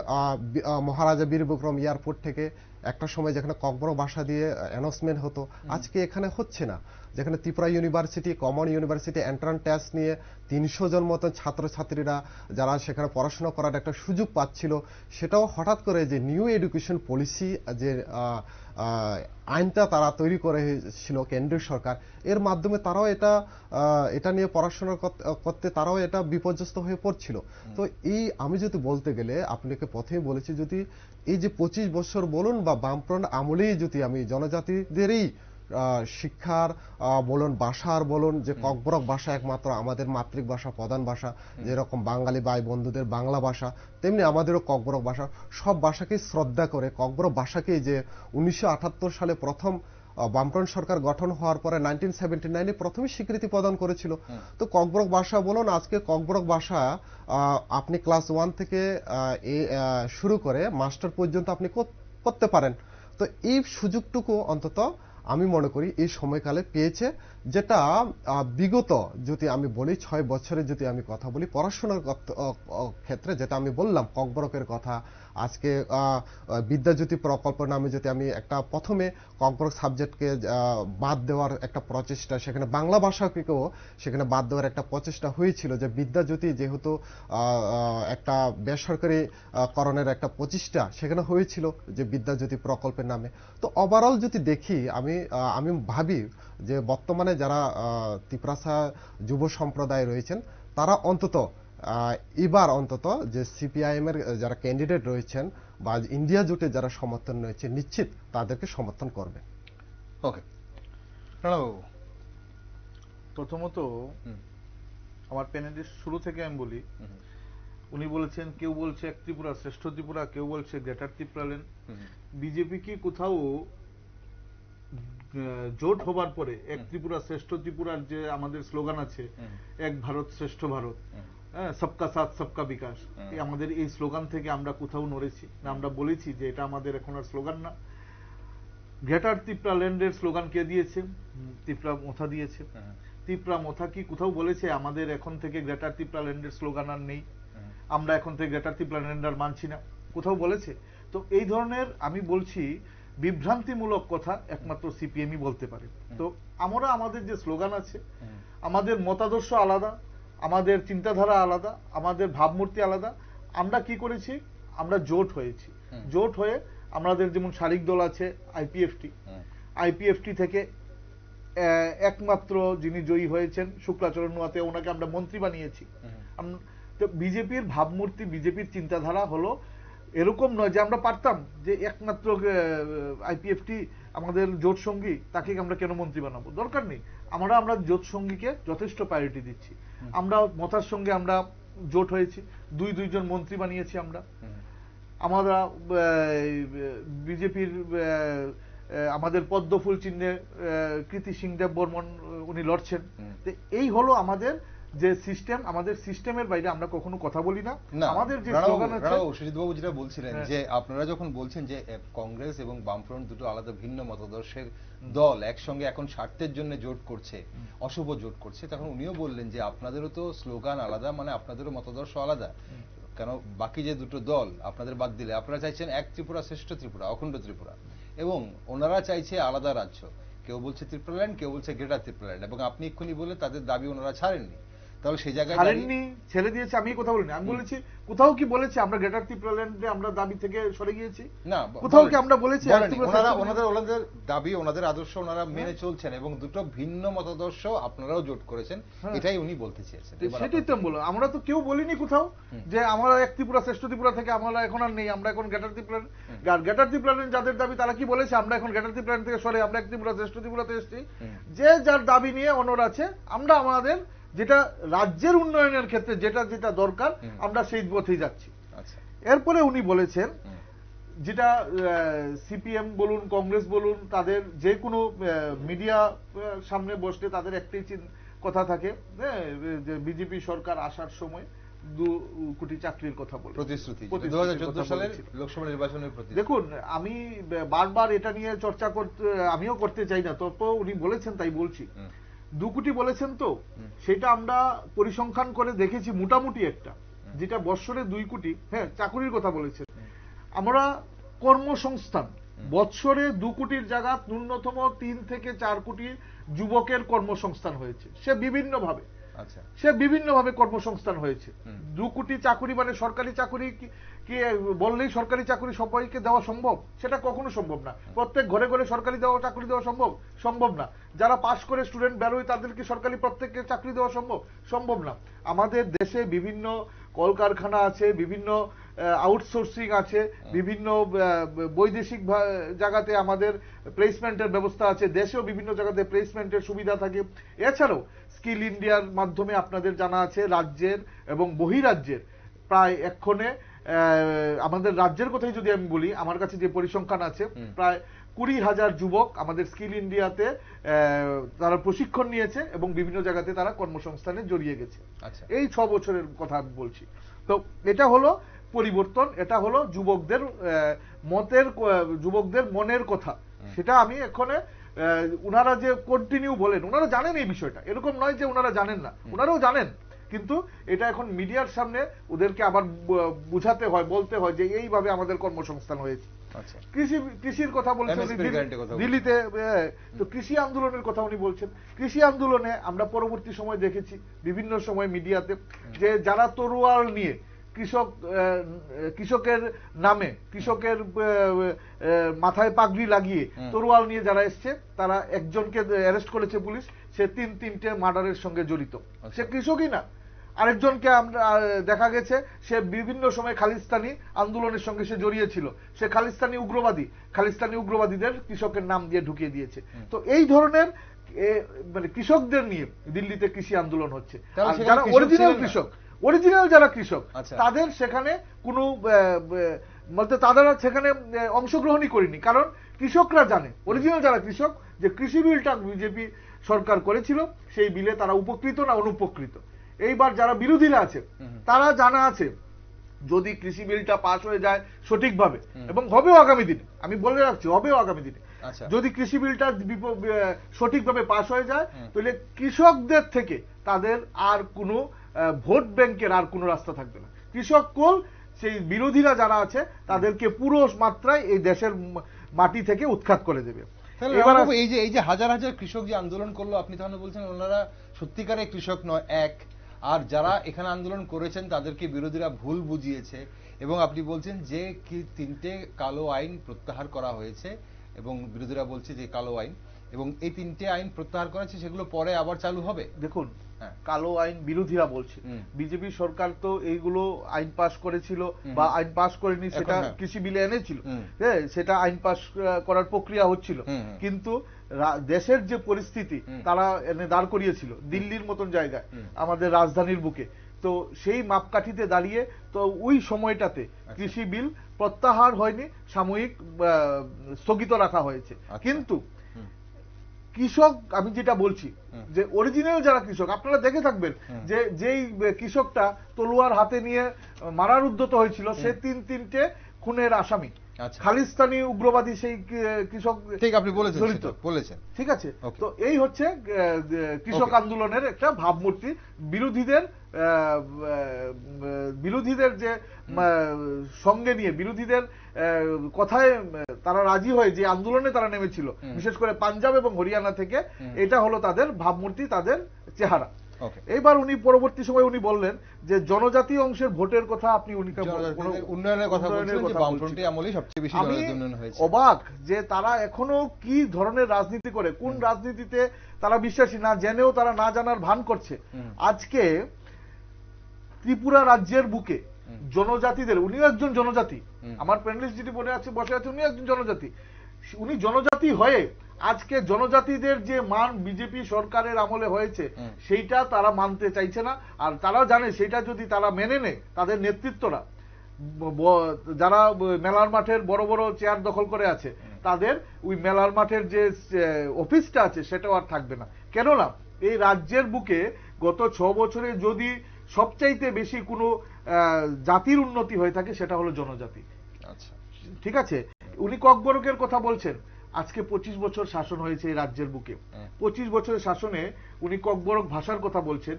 [SPEAKER 3] মহারাজা বীর বিক্রম এয়ারপোর্ট থেকে একটা সময় যেখানে ককবরক ভাষা দিয়ে অ্যানাউন্সমেন্ট হতো, আজকে এখানে হচ্ছে না। যেখানে Tripura university, common university entrance test নিয়ে 300 জন মতন ছাত্রছাত্রীরা যারা সেখানে পড়াশোনা করার একটা সুযোগ পাচ্ছিল, সেটাও হঠাৎ করে যে নিউ এডুকেশন পলিসি যে আইনটা তারা তৈরি করেছিল কেন্দ্রীয় সরকার, এর মাধ্যমে তারাও এটা নিয়ে পড়াশোনা করতে তারাও এটা বিপর্যস্ত হয়ে পড়ছিল। তো এই আমি যদি বলতে গেলে আপনাকে প্রথমেই বলেছি, যদি এই যে 25 বছর বলুন বা বামফ্রন্ট আমলেই যদি আমি জনজাতিদেরই শিক্ষার বলুন, ভাষার বলুন, যে ককবরক ভাষা একমাত্র আমাদের মাতৃভাষা, প্রধান ভাষা, যেরকম বাঙালি ভাই বন্ধুদের বাংলা ভাষা, তেমনি আমাদেরও ককবরক ভাষা, সব ভাষাকে শ্রদ্ধা করে ককবরক ভাষাকে যে 1978 সালে প্রথম বামফ্রন্ট সরকার গঠন হওয়ার পরে 1979-এ প্রথমে স্বীকৃতি প্রদান করেছিল। তো ককবরক ভাষা বলুন, আজকে ককবরক ভাষা আপনি ক্লাস 1 থেকে শুরু করে মাস্টার পর্যন্ত আপনি করতে পারেন। তো এই সুযোগটুকু অন্তত আমি মনে করি এই সময়কালে পেয়েছে, যেটা বিগত যদি আমি বলি 6 বছরে যদি আমি কথা বলি পড়াশোনার ক্ষেত্রে, যেটা আমি বললাম ককবরকের কথা, আজকে বিদ্যাজ্যোতি প্রকল্প নামে যদি আমি একটা প্রথমে ককবরক সাবজেক্টকে বাদ দেওয়ার একটা প্রচেষ্টা, সেখানে বাংলা ভাষাকেও সেখানে বাদ দেওয়ার একটা প্রচেষ্টা হয়েছিল, যে বিদ্যাজ্যোতি যেহেতু একটা বেসরকারি করণের একটা প্রচেষ্টা সেখানে হয়েছিল যে বিদ্যাজ্যোতি প্রকল্পের নামে। তো ওভারঅল যদি দেখি আমি ভাবি যে বর্তমানে যারা ত্রিপুরাসা যুব সম্প্রদায় রয়েছেন, তারা অন্তত এবার অন্তত যে সিপিআইএম এর যারা ক্যান্ডিডেট রয়েছেন বা ইন্ডিয়া জোটে যারা সমর্থন রয়েছে, নিশ্চিত তাদেরকে সমর্থন করবে।
[SPEAKER 1] ওকে, রানাবাবু,
[SPEAKER 2] প্রথমত আমার প্যানেলের শুরু থেকে আমি বলি, উনি বলেছেন কেউ বলছে এক ত্রিপুরা শ্রেষ্ঠ ত্রিপুরা, কেউ বলছে গ্রেটার ত্রিপুরাল্যান্ড। বিজেপি কি কোথাও জোট হবার পরে এক ত্রিপুরা শ্রেষ্ঠ ত্রিপুরার যে আমাদের স্লোগান আছে, এক ভারত শ্রেষ্ঠ ভারত, সবকা সাথ সবকা বিকাশ, আমাদের এই স্লোগান থেকে আমরা কোথাও নড়েছি না? আমরা বলেছি যে এটা আমাদের এখন আর স্লোগান না। গ্রেটার ত্রিপুরাল্যান্ডের স্লোগান কে দিয়েছে? ত্রিপুরা মোথা দিয়েছে। ত্রিপুরা মোথা কি কোথাও বলেছে আমাদের এখন থেকে গ্রেটার ত্রিপুরাল্যান্ডের স্লোগান আর নেই, আমরা এখন থেকে গ্রেটার ত্রিপুরাল্যান্ড আর মানছি না? কোথাও বলেছে? তো এই ধরনের আমি বলছি বিভ্রান্তিমূলক কথা একমাত্র সিপিএমই বলতে পারে। তো আমরা আমাদের যে স্লোগান আছে, আমাদের মতাদর্শ আলাদা, আমাদের চিন্তাধারা আলাদা, আমাদের ভাবমূর্তি আলাদা। আমরা কি করেছি? আমরা জোট হয়েছি। জোট হয়ে আমাদের যেমন শারিক দল আছে আইপিএফটি থেকে একমাত্র যিনি জয়ী হয়েছেন শুক্লাচরণ নোয়াতে, ওনাকে আমরা মন্ত্রী বানিয়েছি। তো বিজেপির ভাবমূর্তি, বিজেপির চিন্তাধারা হলো এরকম নয় যে আমরা পারতাম যে একমাত্র আইপিএফটি আমাদের জোট সঙ্গী তাকে আমরা কেন মন্ত্রী বানাবো? দরকার নেই। আমরা জোট সঙ্গীকে যথেষ্ট প্রায়োরিটি দিচ্ছি। আমরা মতার সঙ্গে আমরা জোট হয়েছি, দুইজন মন্ত্রী বানিয়েছি আমরা বিজেপির আমাদের পদ্মফুল চিহ্নে কৃতি সিংদেব বর্মন উনি লড়ছেন। এই হলো আমাদের যে সিস্টেম, আমাদের সিস্টেমের বাইরে আমরা কখনো কথা বলি না। আমাদের যে স্লোগান আছে,
[SPEAKER 1] সুজিতবাবু যেটা বলছিলেন যে আপনারা যখন বলছেন যে কংগ্রেস এবং বামফ্রন্ট দুটো আলাদা ভিন্ন মতাদর্শের দল একসঙ্গে এখন স্বার্থের জন্য জোট করছে, অশুভ জোট করছে, তখন উনিও বললেন যে আপনাদেরও তো স্লোগান আলাদা, মানে আপনাদেরও মতাদর্শ আলাদা, কেন বাকি যে দুটো দল আপনাদের বাদ দিলে আপনারা চাইছেন এক ত্রিপুরা শ্রেষ্ঠ ত্রিপুরা, অখণ্ড ত্রিপুরা, এবং ওনারা চাইছে আলাদা রাজ্য, কেউ বলছে ত্রিপুরাল্যান্ড, কেউ বলছে গ্রেটার ত্রিপুরাল্যান্ড, এবং আপনি এক্ষুনি বলে তাদের দাবি ওনারা ছাড়েননি। তাহলে সেই জায়গায়
[SPEAKER 2] ছাড়েননি, ছেড়ে দিয়েছে, আমি কথা বলিনি। আমি বলেছি কোথাও কি বলেছি আমরা গ্রেটার ত্রিপুরাল্যান্ডে আমরা দাবি থেকে সরে গিয়েছি?
[SPEAKER 1] না,
[SPEAKER 2] কোথাও কি আমরা বলেছি?
[SPEAKER 1] ওনাদের দাবি, ওনাদের আদর্শ ওনারা মেনে চলছেন, এবং দুটো ভিন্ন মতাদর্শ আপনারাও জোট করেছেন, এটাই উনি বলতে চেয়েছেন।
[SPEAKER 2] সেটাই তো বলো, আমরা তো কেউ বলিনি কোথাও যে আমরা এক ত্রিপুরা শ্রেষ্ঠ ত্রিপুরা থেকে আমরা এখন আর নেই, আমরা এখন গ্রেটার ত্রিপুরাল্যান্ড। গ্রেটার ত্রিপুরাল্যান্ড যাদের দাবি তারা কি বলেছে আমরা এখন গ্রেটার ত্রিপুরাল্যান্ড থেকে সরে আমরা এক ত্রিপুরা শ্রেষ্ঠ ত্রিপুরাতে এসেছি। যে যার দাবি নিয়ে অনড় আছে, আমরা আমাদের যেটা রাজ্যের উন্নয়নের ক্ষেত্রে যেটা যেটা দরকার আমরা সেই পথেই যাচ্ছি। এরপরে উনি বলেছেন যেটা সিপিএম বলুন, কংগ্রেস বলুন, তাদের যে কোনো মিডিয়া সামনে বসলে তাদের একটাই কথা থাকে যে বিজেপি সরকার আসার সময় 2 কোটি চাকরির কথা বলে
[SPEAKER 1] প্রতিশ্রুতি, 2014 সালের লোকসভা নির্বাচনের প্রতিশ্রুতি।
[SPEAKER 2] দেখুন, আমি বারবার এটা নিয়ে চর্চা আমিও করতে চাই না, তবুও উনি বলেছেন তাই বলছি। 2 কোটি বলেছেন তো, সেটা আমরা পরিসংখ্যান করে দেখেছি মোটামুটি একটা, যেটা বৎসরে 2 কোটি, হ্যাঁ চাকরির কথা বলেছেন। আমরা কর্মসংস্থান বৎসরে 2 কোটির জায়গা ন্যূনতম 3 থেকে 4 কোটি যুবকের কর্মসংস্থান হয়েছে। সে বিভিন্নভাবে কর্মসংস্থান হয়েছে। 2 কোটি চাকরি মানে সরকারি চাকরি কি বললেই সরকারি চাকরি সবাইকে দেওয়া সম্ভব? সেটা কখনো সম্ভব না। প্রত্যেক ঘরে ঘরে সরকারি চাকরি দেওয়া সম্ভব না। যারা পাশ করে স্টুডেন্ট বেরোয় তাদেরকে সরকারি প্রত্যেককে চাকরি দেওয়া সম্ভব না। আমাদের দেশে বিভিন্ন কলকারখানা আছে, বিভিন্ন আউটসোর্সিং আছে, বিভিন্ন বৈদেশিক জায়গাতে আমাদের প্লেসমেন্টের ব্যবস্থা আছে, দেশেও বিভিন্ন জায়গাতে প্লেসমেন্টের সুবিধা থাকে। এছাড়াও স্কিল ইন্ডিয়ার মাধ্যমে আপনাদের জানা আছে রাজ্যের এবং বহিরাজ্যের প্রায় এক্ষণে আমাদের রাজ্যের কথাই যদি আমি বলি, আমার কাছে যে পরিসংখ্যান আছে প্রায় 20,000 যুবক আমাদের স্কিল ইন্ডিয়াতে তারা প্রশিক্ষণ নিয়েছে এবং বিভিন্ন জায়গাতে তারা কর্মসংস্থানে জড়িয়ে গেছে। এই 6 বছরের কথা আমি বলছি। তো এটা হলো পরিবর্তন, এটা হলো যুবকদের মনের কথা। সেটা আমি এখানে উনারা যে কন্টিনিউ বলেন, উনারা জানেন এই বিষয়টা, এরকম নয় যে উনারা জানেন না, উনারাও জানেন, কিন্তু এটা এখন মিডিয়ার সামনে ওদেরকে আবার বুঝাতে হয়, বলতে হয় যে এইভাবে আমাদের কর্মসংস্থান হয়েছে। কৃষির কথা বলছেন দিল্লিতে, তো কৃষি আন্দোলনের কথা উনি বলছেন। কৃষি আন্দোলনে আমরা পরবর্তী সময় দেখেছি বিভিন্ন সময় মিডিয়াতে যে যারা তরোয়াল নিয়ে কৃষকের নামে, কৃষকের মাথায় পাগড়ি লাগিয়ে তরোয়াল নিয়ে যারা এসছে, তারা একজনকে অ্যারেস্ট করেছে পুলিশ, সে 3-3টে মার্ডারের সঙ্গে জড়িত। সে কৃষকই না। আরেকজনকে আমরা দেখা গেছে সে বিভিন্ন সময় খালিস্তানি আন্দোলনের সঙ্গে সে জড়িয়েছিল, সে খালিস্তানি উগ্রবাদীদের কৃষকের নাম দিয়ে ঢুকিয়ে দিয়েছে। তো এই ধরনের মানে কৃষকদের নিয়ে দিল্লিতে কৃষি আন্দোলন হচ্ছে। যারা অরিজিনাল যারা কৃষক, তাদের সেখানে কোনো বলতে তারা সেখানে অংশগ্রহণই করেনি, কারণ কৃষকরা জানে, অরিজিনাল যারা কৃষক, যে কৃষি বিলটা বিজেপি সরকার করেছিল সেই বিলে তারা উপকৃত না অনুপকৃত। এইবার যারা বিরোধীরা আছে তারা জানা আছে যদি কৃষি বিলটা পাশ হয়ে যায় সঠিকভাবে, এবং হবেও আগামী দিনে, আমি বলে রাখছি হবেও আগামী দিনে, যদি কৃষি বিলটা সঠিকভাবে পাশ হয়ে যায় তাহলে কৃষকদের থেকে তাদের আর কোনো ভোট ব্যাংকের আর কোনো রাস্তা থাকবে না। কৃষক কোল সেই বিরোধীরা যারা আছে তাদেরকে পুরো মাত্রায় এই দেশের মাটি থেকে উৎখাত করে দেবে।
[SPEAKER 1] এবার এই যে হাজার হাজার কৃষক যে আন্দোলন করলো, আপনি তাহলে বলছেন ওনারা সত্যিকারের কৃষক নয়, এক, আর যারা এখানে আন্দোলন করেছেন তাদেরকে বিরোধীরা ভুল বুঝিয়েছে, এবং আপনি বলছেন যে কি 3টে কালো আইন প্রত্যাহার করা হয়েছে এবং বিরোধীরা বলছে যে কালো আইন, এবং এই 3টে আইন প্রত্যাহার করা হয়েছে, সেগুলো পরে আবার চালু হবে।
[SPEAKER 2] দেখুন,
[SPEAKER 1] হ্যাঁ।
[SPEAKER 2] কালো আইন বিরোধীরা বলছে বিজেপি সরকার তো এইগুলো আইন পাস করেছিল বা আইন পাস করেনি, সেটা কৃষি বিলে এনেছিল, হ্যাঁ, সেটা আইন পাস করার প্রক্রিয়া হচ্ছিল, কিন্তু দেশের যে পরিস্থিতি তারা এনে দাঁড় করিয়েছিল দিল্লির মতন জায়গায়, আমাদের রাজধানীর বুকে, তো সেই মাপকাঠিতে দাঁড়িয়ে তো ওই সময়টাতে কৃষি বিল প্রত্যাহার হয়নি, সাময়িক স্থগিত রাখা হয়েছে। কিন্তু কৃষক, আমি যেটা বলছি যে অরিজিনাল যারা কৃষক, আপনারা দেখে থাকবেন যে যেই কৃষকটা তলোয়ার হাতে নিয়ে মারার উদ্যত হয়েছিল, সে তিনটে খুনের আসামি, খালিস্তানি উগ্রবাদী সেই কৃষক।
[SPEAKER 1] ঠিক, আপনি বলেছেন।
[SPEAKER 2] ঠিক আছে, তো এই হচ্ছে কৃষক আন্দোলনের একটা ভাবমূর্তি। বিরোধীদের যে সঙ্গে নিয়ে, বিরোধীদের কথায় তারা রাজি হয়ে যে আন্দোলনে তারা নেমেছিল, বিশেষ করে পাঞ্জাব এবং হরিয়ানা থেকে, এটা হলো তাদের ভাবমূর্তি, তাদের চেহারা। এইবার উনি পরবর্তী সময় উনি বললেন যে জনজাতি অংশের ভোটের কথা, আপনি
[SPEAKER 1] উন্নয়নের কথা বলছেন, যে বামফ্রন্টের আমলেই সবচেয়ে বেশি উন্নয়ন হয়েছে।
[SPEAKER 2] অবাক যে তারা এখনো কি ধরনের রাজনীতি করে, কোন রাজনীতিতে তারা বিশ্বাসী না জেনেও তারা না জানার ভান করছে। আজকে ত্রিপুরা রাজ্যের বুকে জনজাতিদের, উনিও একজন জনজাতি, আমার প্যানেলিস্ট যেটি বসে আছে উনি একজন জনজাতি, উনি জনজাতি হয়ে আজকে জনজাতিদের যে মান বিজেপি সরকারের আমলে হয়েছে সেইটা তারা মানতে চাইছে না। আর তারা জানে সেটা যদি তারা মেনে নেয়, তাদের নেতৃত্বরা যারা মেলার মাঠের বড় বড় চেয়ার দখল করে আছে, তাদের ওই মেলার মাঠের যে অফিসটা আছে সেটাও আর থাকবে না। কেননা এই রাজ্যের বুকে গত 6 বছরে যদি সবচাইতে বেশি কোনো জাতির উন্নতি হয়ে থাকে, সেটা হলো জনজাতি। আচ্ছা, ঠিক আছে, উনি ককবরকের কথা বলছেন। আজকে 25 বছর শাসন হয়েছে এই রাজ্যের বুকে, 25 বছরের শাসনে উনি ককবরক ভাষার কথা বলছেন।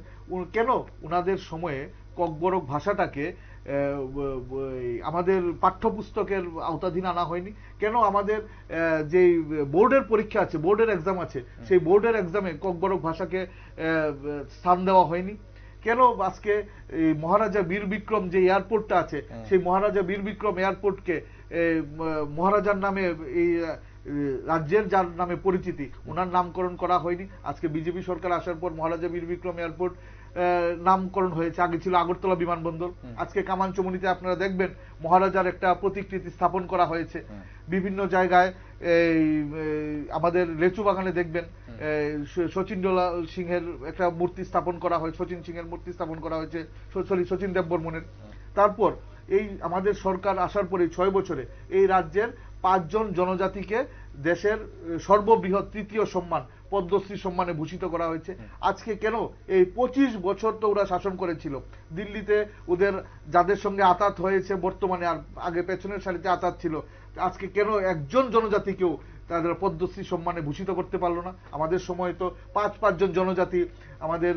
[SPEAKER 2] কেন উনাদের সময়ে ককবরক ভাষাটাকে আমাদের পাঠ্যপুস্তকের আওতাধীন আনা হয়নি? কেন আমাদের যে বোর্ডের পরীক্ষা আছে, বোর্ডের এক্সাম আছে, সেই বোর্ডের এক্সামে ককবরক ভাষাকে স্থান দেওয়া হয়নি? কেন আজকে মহারাজা বীর বিক্রম যে এয়ারপোর্টটা আছে, সেই মহারাজা বীর বিক্রম এয়ারপোর্টকে মহারাজার নামে, এই রাজ্যের যার নামে পরিচিতি, ওনার নামকরণ করা হয়নি? আজকে বিজেপি সরকার আসার পর মহারাজা বীর বিক্রম এয়ারপোর্ট নামকরণ হয়েছে। আগে ছিল আগরতলা বিমানবন্দর। আজকে কামানচমনিতে আপনারা দেখবেন মহারাজার একটা প্রতিকৃতি স্থাপন করা হয়েছে। বিভিন্ন জায়গায় আমাদের লেচু বাগানে দেখবেন শচীন্দ্রলাল সিংহের একটা মূর্তি স্থাপন করা হয়েছে, শচীন সিংহের মূর্তি স্থাপন করা হয়েছে, শচীন দেববর্মনের। তারপর এই আমাদের সরকার আসার পরে 6 বছরে এই রাজ্যের 5 জন জনজাতিকে দেশের সর্ববৃহৎ 3য় সম্মান পদ্মশ্রী সম্মানে ভূষিত করা হয়েছে। আজকে কেন এই 25 বছর তো ওরা শাসন করেছিল, দিল্লিতে ওদের যাদের সঙ্গে আতাত হয়েছে বর্তমানে, আর আগে পেছনের সারিতে আতাত ছিল, আজকে কেন একজন জনজাতিকেও তাদের পদ্মশ্রী সম্মানে ভূষিত করতে পারলো না? আমাদের সময় তো 5 জন জনজাতি আমাদের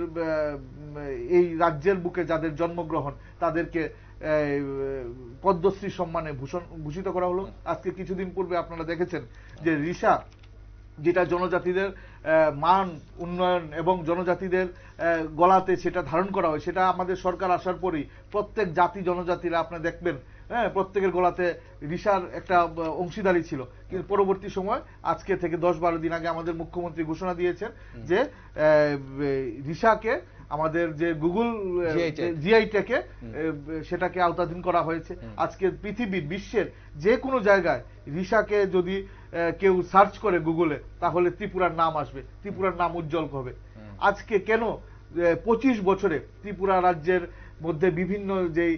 [SPEAKER 2] এই রাজ্যের বুকে যাদের জন্মগ্রহণ, তাদেরকে পদ্মশ্রী সম্মানে ভূষিত করা হলো। আজকে কিছুদিন পূর্বে আপনারা দেখেছেন যে ঋষা, যেটা জনজাতিদের মান উন্নয়ন এবং জনজাতিদের গলাতে সেটা ধারণ করা হয়, সেটা আমাদের সরকার আসার পরেই প্রত্যেক জাতি জনজাতিরা আপনারা দেখবেন, হ্যাঁ, প্রত্যেকের গলাতে ঋষার একটা অংশীদারি ছিল। কিন্তু পরবর্তী সময় আজকে থেকে 10-12 দিন আগে আমাদের মুখ্যমন্ত্রী ঘোষণা দিয়েছেন যে ঋষাকে আমাদের যে গুগল জিআই ট্যাগে সেটাকে আওতাধীন করা হয়েছে। আজকে পৃথিবীর, বিশ্বের যে কোনো জায়গায় ঋষাকে যদি কেউ সার্চ করে গুগলে, তাহলে ত্রিপুরার নাম আসবে, ত্রিপুরার নাম উজ্জ্বল হবে। আজকে কেন 25 বছরে ত্রিপুরা রাজ্যের মধ্যে বিভিন্ন যেই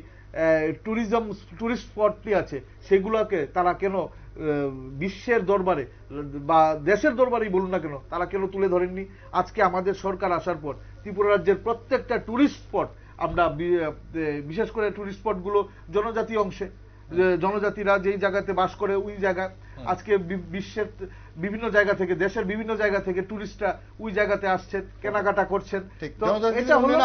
[SPEAKER 2] টুরিস্ট স্পটটি আছে, সেগুলোকে তারা কেন বিশ্বের দরবারে বা দেশের দরবারেই বলুন না কেন, তারা কেন তুলে ধরেননি? আজকে আমাদের সরকার আসার পর ত্রিপুরা রাজ্যের প্রত্যেকটা টুরিস্ট স্পট, আমরা বিশেষ করে টুরিস্ট স্পটগুলো জনজাতি অংশে, জনজাতিরা যেই জায়গাতে বাস করে ওই জায়গা, আজকে বিশ্বের বিভিন্ন জায়গা থেকে, দেশের বিভিন্ন জায়গা থেকে টুরিস্টরা ওই জায়গাতে আসছেন, কেনাকাটা করছেন।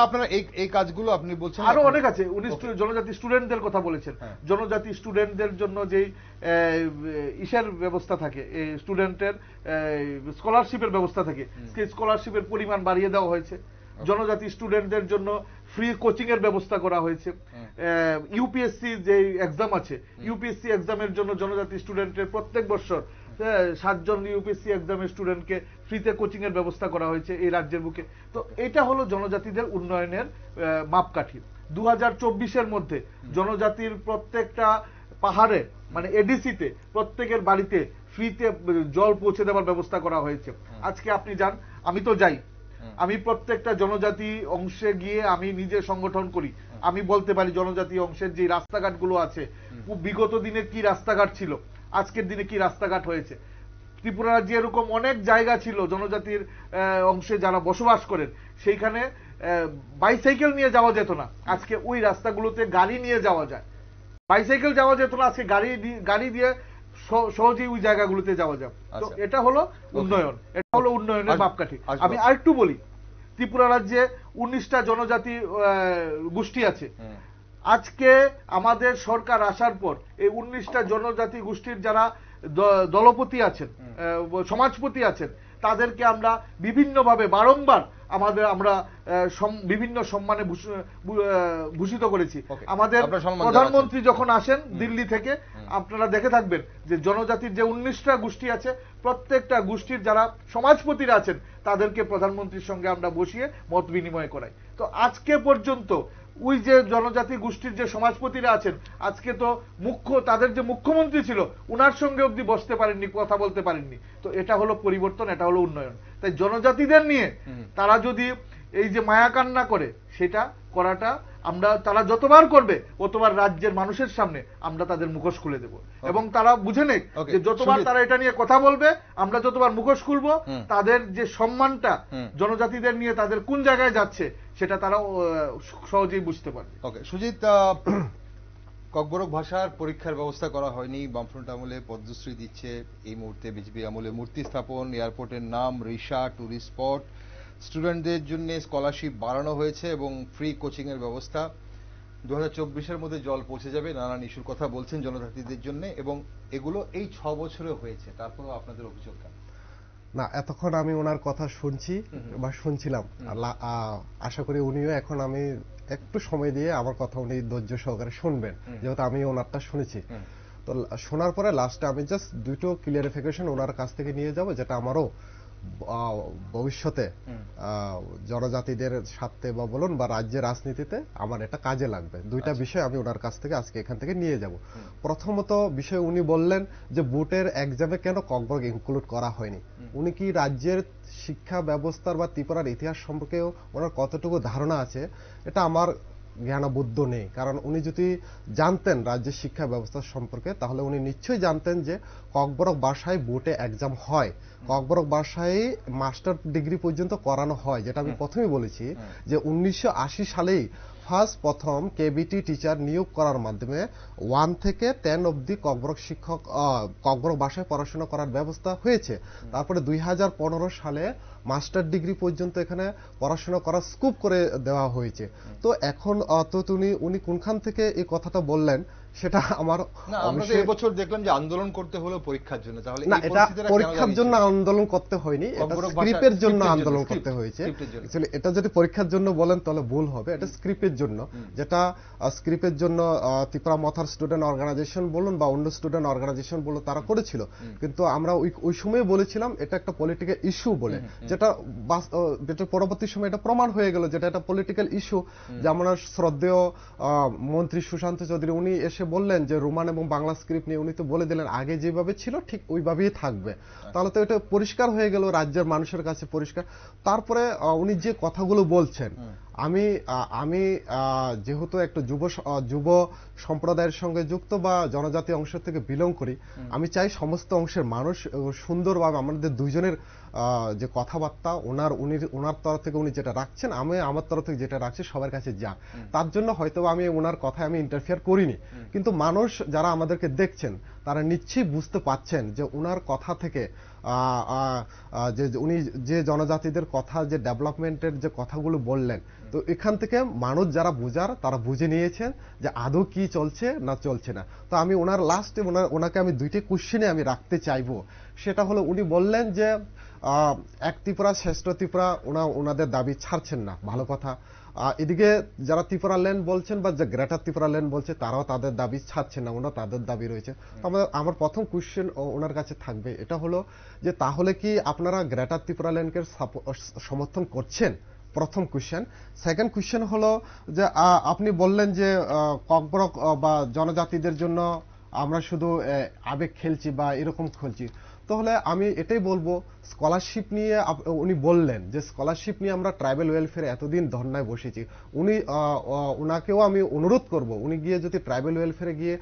[SPEAKER 1] আপনারা এই কাজগুলো আপনি বলছেন,
[SPEAKER 2] আরো অনেক আছে। উনি জনজাতি স্টুডেন্টদের কথা বলেছেন। জনজাতি স্টুডেন্টদের জন্য যেই ইসের ব্যবস্থা থাকে, স্টুডেন্টের স্কলারশিপের ব্যবস্থা থাকে, সেই স্কলারশিপের পরিমাণ বাড়িয়ে দেওয়া হয়েছে। জনজাতি স্টুডেন্টদের জন্য ফ্রি কোচিং এর ব্যবস্থা করা হয়েছে। ইউপিএসসি যে এক্সাম আছে, ইউপিএসসি এক্সামের জন্য জনজাতি স্টুডেন্টের প্রত্যেক বছর 7 জন ইউপিএসসি এক্সামের স্টুডেন্টকে ফ্রিতে কোচিং এর ব্যবস্থা করা হয়েছে এই রাজ্যের বুকে। তো এটা হলো জনজাতিদের উন্নয়নের মাপকাঠি। 2024-এর মধ্যে জনজাতির প্রত্যেকটা পাহাড়ে মানে এডিসিতে প্রত্যেকের বাড়িতে ফ্রিতে জল পৌঁছে দেওয়ার ব্যবস্থা করা হয়েছে। আজকে আপনি যান, আমি তো যাই, আমি প্রত্যেকটা জনজাতি অংশে গিয়ে আমি নিজে সংগঠন করি, আমি বলতে পারি জনজাতি অংশের যে রাস্তাঘাটগুলো আছে বিগত দিনে কি রাস্তাঘাট ছিল, আজকের দিনে কি রাস্তাঘাট হয়েছে। ত্রিপুরা রাজ্যে এরকম অনেক জায়গা ছিল জনজাতির অংশে যারা বসবাস করেন, সেইখানে বাইসাইকেল নিয়ে যাওয়া যেত না, আজকে ওই রাস্তাগুলোতে গাড়ি নিয়ে যাওয়া যায়। বাইসাইকেল যাওয়া যেত না, আজকে গাড়ি দিয়ে সহজেই ওই জায়গাগুলোতে যাওয়া যায়। তো এটা হলো উন্নয়ন, এটা হলো উন্নয়নের মাপকাঠি। আমি আরেকটু বলি, ত্রিপুরা রাজ্যে 19টা জনজাতি গোষ্ঠী আছে। আজকে আমাদের সরকার আসার পর এই 19টা জনজাতি গোষ্ঠীর যারা দলপতি আছেন, সমাজপতি আছেন, তাদেরকে আমরা বিভিন্নভাবে বারংবার আমরা বিভিন্ন সম্মানে ভূষিত করেছি। আমাদের প্রধানমন্ত্রী যখন আসেন দিল্লি থেকে, আপনারা দেখে থাকবেন যে জনজাতির যে 19টা গোষ্ঠী আছে, প্রত্যেকটা গোষ্ঠীর যারা সমাজপতিরা আছেন তাদেরকে প্রধানমন্ত্রীর সঙ্গে আমরা বসিয়ে মত বিনিময় করাই। তো আজকে পর্যন্ত ওই যে জনজাতি গোষ্ঠীর যে সমাজপতিরা আছেন, আজকে তো তাদের যে মুখ্যমন্ত্রী ছিল উনার সঙ্গে অবধি বসতে পারেননি, কথা বলতে পারেননি। তো এটা হলো পরিবর্তন, এটা হলো উন্নয়ন। তাই জনজাতিদের নিয়ে তারা যদি এই যে মায়াকান্না করে, সেটা করাটা তারা যতবার করবে ততবার রাজ্যের মানুষের সামনে আমরা তাদের মুখোশ খুলে দেব, এবং তারা বুঝে নেই যে যতবার তারা এটা নিয়ে কথা বলবে, আমরা যতবার মুখোশ খুলবো, তাদের যে সম্মানটা জনজাতিদের নিয়ে তাদের কোন জায়গায় যাচ্ছে সেটা তারা সহজেই বুঝতে পারবে।
[SPEAKER 1] ওকে সুজিত, ককবরক ভাষার পরীক্ষার ব্যবস্থা করা হয়নি, বামফ্রন্ট আমলে পদ্মশ্রী দিচ্ছে, এই মুহূর্তে বিজেপি আমলে মূর্তি স্থাপন, এয়ারপোর্টের নাম রিসা টুরিস্ট স্পট, স্টুডেন্টদের জন্য স্কলারশিপ বাড়ানো হয়েছে এবং ফ্রি কোচিং এর ব্যবস্থা। 2024-এর মধ্যে জল পৌঁছে যাবে, নানান ইস্যুর কথা বলছেন জনজাতিদের জন্য, এবং এগুলো এই 6 বছরে হয়েছে, তারপরেও আপনাদের অভিযোগ কেন?
[SPEAKER 3] না, এতক্ষণ আমি ওনার কথা শুনছি বা শুনছিলাম, আশা করি উনিও এখন আমি একটু সময় দিয়ে আমার কথা উনি ধৈর্য সহকারে শুনবেন, যেহেতু আমি ওনারটা শুনেছি। তো শোনার পরে লাস্টে আমি জাস্ট দুটো ক্লিয়ারিফিকেশন ওনার কাছ থেকে নিয়ে যাব, যেটা আমারও ভবিষ্যতে জনজাতিদের স্বার্থে বা বলুন বা রাজ্যের রাজনীতিতে আমার এটা কাজে লাগবে। দুইটা বিষয় আমি ওনার কাছ থেকে আজকে এখান থেকে নিয়ে যাব। প্রথমত বিষয়, উনি বললেন যে বুটের এক্সামে কেন ককবরক ইনক্লুড করা হয়নি। উনি কি রাজ্যের শিক্ষা ব্যবস্থার বা ত্রিপুরার ইতিহাস সম্পর্কেও ওনার কতটুকু ধারণা আছে এটা আমার জ্ঞানবুদ্ধ নেই। কারণ উনি যদি জানতেন রাজ্যের শিক্ষা ব্যবস্থা সম্পর্কে, তাহলে উনি নিশ্চয়ই জানতেন যে ককবরক ভাষায় বুটে এক্সাম হয়, ককবরক ভাষায় মাস্টার ডিগ্রি পর্যন্ত করানো হয়, যেটা আমি প্রথমেই বলেছি যে 1980 সালেই প্রথম কেবিটি টিচার নিয়োগ করার মাধ্যমে 1 থেকে 10 অবধি ককবরক শিক্ষক ককবরক ভাষায় পড়াশোনা করার ব্যবস্থা হয়েছে। তারপরে 2015 সালে মাস্টার ডিগ্রি পর্যন্ত এখানে পড়াশোনা করার স্কুপ করে দেওয়া হয়েছে। তো এখন উনি কোনখান থেকে এই কথাটা বললেন সেটা আমার,
[SPEAKER 1] আমরা তো এবছর দেখলাম যে আন্দোলন করতে হলো পরীক্ষার জন্য, তাহলে
[SPEAKER 3] না, এটা পরীক্ষার জন্য আন্দোলন করতে হয়নি, এটা স্ক্রিপ্টের জন্য আন্দোলন করতে হয়েছে। অ্যাকচুয়ালি এটা যদি পরীক্ষার জন্য বলেন তাহলে ভুল হবে, এটা স্ক্রিপ্টের জন্য, যেটা স্ক্রিপ্টের জন্য ত্রিপুরা মথার স্টুডেন্ট অর্গানাইজেশন বলুন বা অন্য স্টুডেন্ট অর্গানাইজেশন বলুন তারা করেছিল। কিন্তু আমরা ওই সময় বলেছিলাম এটা একটা পলিটিক্যাল ইস্যু বলে, যেটা পরবর্তী সময় এটা প্রমাণ হয়ে গেল যেটা একটা পলিটিক্যাল ইস্যু। যেমন শ্রদ্ধেয় মন্ত্রী সুশান্ত চৌধুরী উনি এসে বললেন যে রোমান এবং বাংলা স্ক্রিপ্ট নিয়ে, উনি তো বলে দিলেন আগে যেভাবে ছিল ঠিক ওইভাবেই থাকবে, তাহলে তো এটা পরিষ্কার হয়ে গেল, রাজ্যের মানুষের কাছে পরিষ্কার। তারপরে উনি যে কথাগুলো বলছেন, আমি যেহেতু একটা যুব সম্প্রদায়ের সঙ্গে যুক্ত বা জনজাতি অংশ থেকে বিলং করি, আমি চাই সমস্ত অংশের মানুষ সুন্দরভাবে, আমাদের দুইজনের যে কথাবার্তা ওনার তরফ থেকে উনি যেটা রাখছেন, আমি আমার তরফ থেকে যেটা রাখছি সবার কাছে যাক। তার জন্য হয়তো আমি ওনার কথায় আমি ইন্টারফেয়ার করিনি, কিন্তু মানুষ যারা আমাদেরকে দেখছেন তারা নিশ্চয়ই বুঝতে পাচ্ছেন যে ওনার কথা থেকে যে উনি যে জনজাতিদের কথা, যে ডেভেলপমেন্টের যে কথাগুলো বললেন, তো এখান থেকে মানুষ যারা বুঝার তারা বুঝে নিয়েছেন যে আদৌ কি চলছে না চলছে না। তো আমি ওনার লাস্টে ওনাকে আমি দুইটি কোশ্চেনে আমি রাখতে চাইবো। সেটা হলো, উনি বললেন যে এক ত্রিপুরা শ্রেষ্ঠ ত্রিপুরা ওনাদের দাবি ছাড়ছেন না, ভালো কথা। এদিকে যারা ত্রিপুরা ল্যান্ড বলছেন বা যে গ্রেটার ত্রিপুরা ল্যান্ড বলছে তারাও তাদের দাবি ছাড়ছেন না, ওনারা তাদের দাবি রয়েছে। তো আমার প্রথম কোশ্চেন ওনার কাছে থাকবে, এটা হলো যে তাহলে কি আপনারা গ্রেটার ত্রিপুরা ল্যান্ডকে সমর্থন করছেন? প্রথম কোশ্চেন। সেকেন্ড কোশ্চেন হলো যে আপনি বললেন যে ককবরক বা জনজাতিদের জন্য আমরা শুধু আবেগ খেলছি বা এরকম খেলছি, তাহলে আমি এটাই বলবো স্কলারশিপ নিয়ে উনি বললেন যে স্কলারশিপ নিয়ে আমরা ট্রাইবাল ওয়েলফেয়ারে এতদিন ধর্নায় বসেছি। উনাকেও আমি অনুরোধ করব, উনি গিয়ে যদি ট্রাইবাল ওয়েলফেয়ারে গিয়ে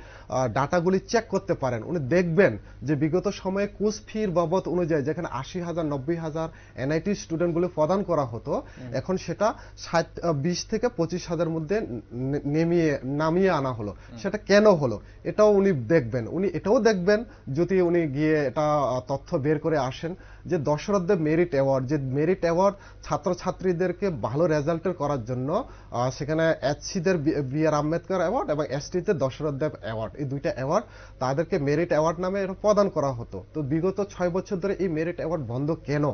[SPEAKER 3] ডাটাগুলি চেক করতে পারেন, উনি দেখবেন যে বিগত সময়ে কোর্স ফির বাবদ অনুযায়ী যেখানে 80,000 90,000 এনআইটি স্টুডেন্টগুলো প্রদান করা হতো, এখন সেটা 20 থেকে 25,000 মধ্যে নামিয়ে আনা হলো। সেটা কেন হলো এটাও উনি দেখবেন। উনি এটাও দেখবেন যদি উনি গিয়ে এটা তথ্য বের করে আসেন যে দশরথদেব মেরিট অ্যাওয়ার্ড, যে মেরিট অ্যাওয়ার্ড ছাত্রছাত্রীদেরকে ভালো রেজাল্টের করার জন্য সেখানে এসসিদের বি.আর. আম্বেদকর অ্যাওয়ার্ড এবং এসটিদের দশরথদেব অ্যাওয়ার্ড, এই দুইটা অ্যাওয়ার্ড তাদেরকে মেরিট অ্যাওয়ার্ড নামে প্রদান করা হতো। তো বিগত 6 বছর ধরে এই মেরিট অ্যাওয়ার্ড বন্ধ কেন?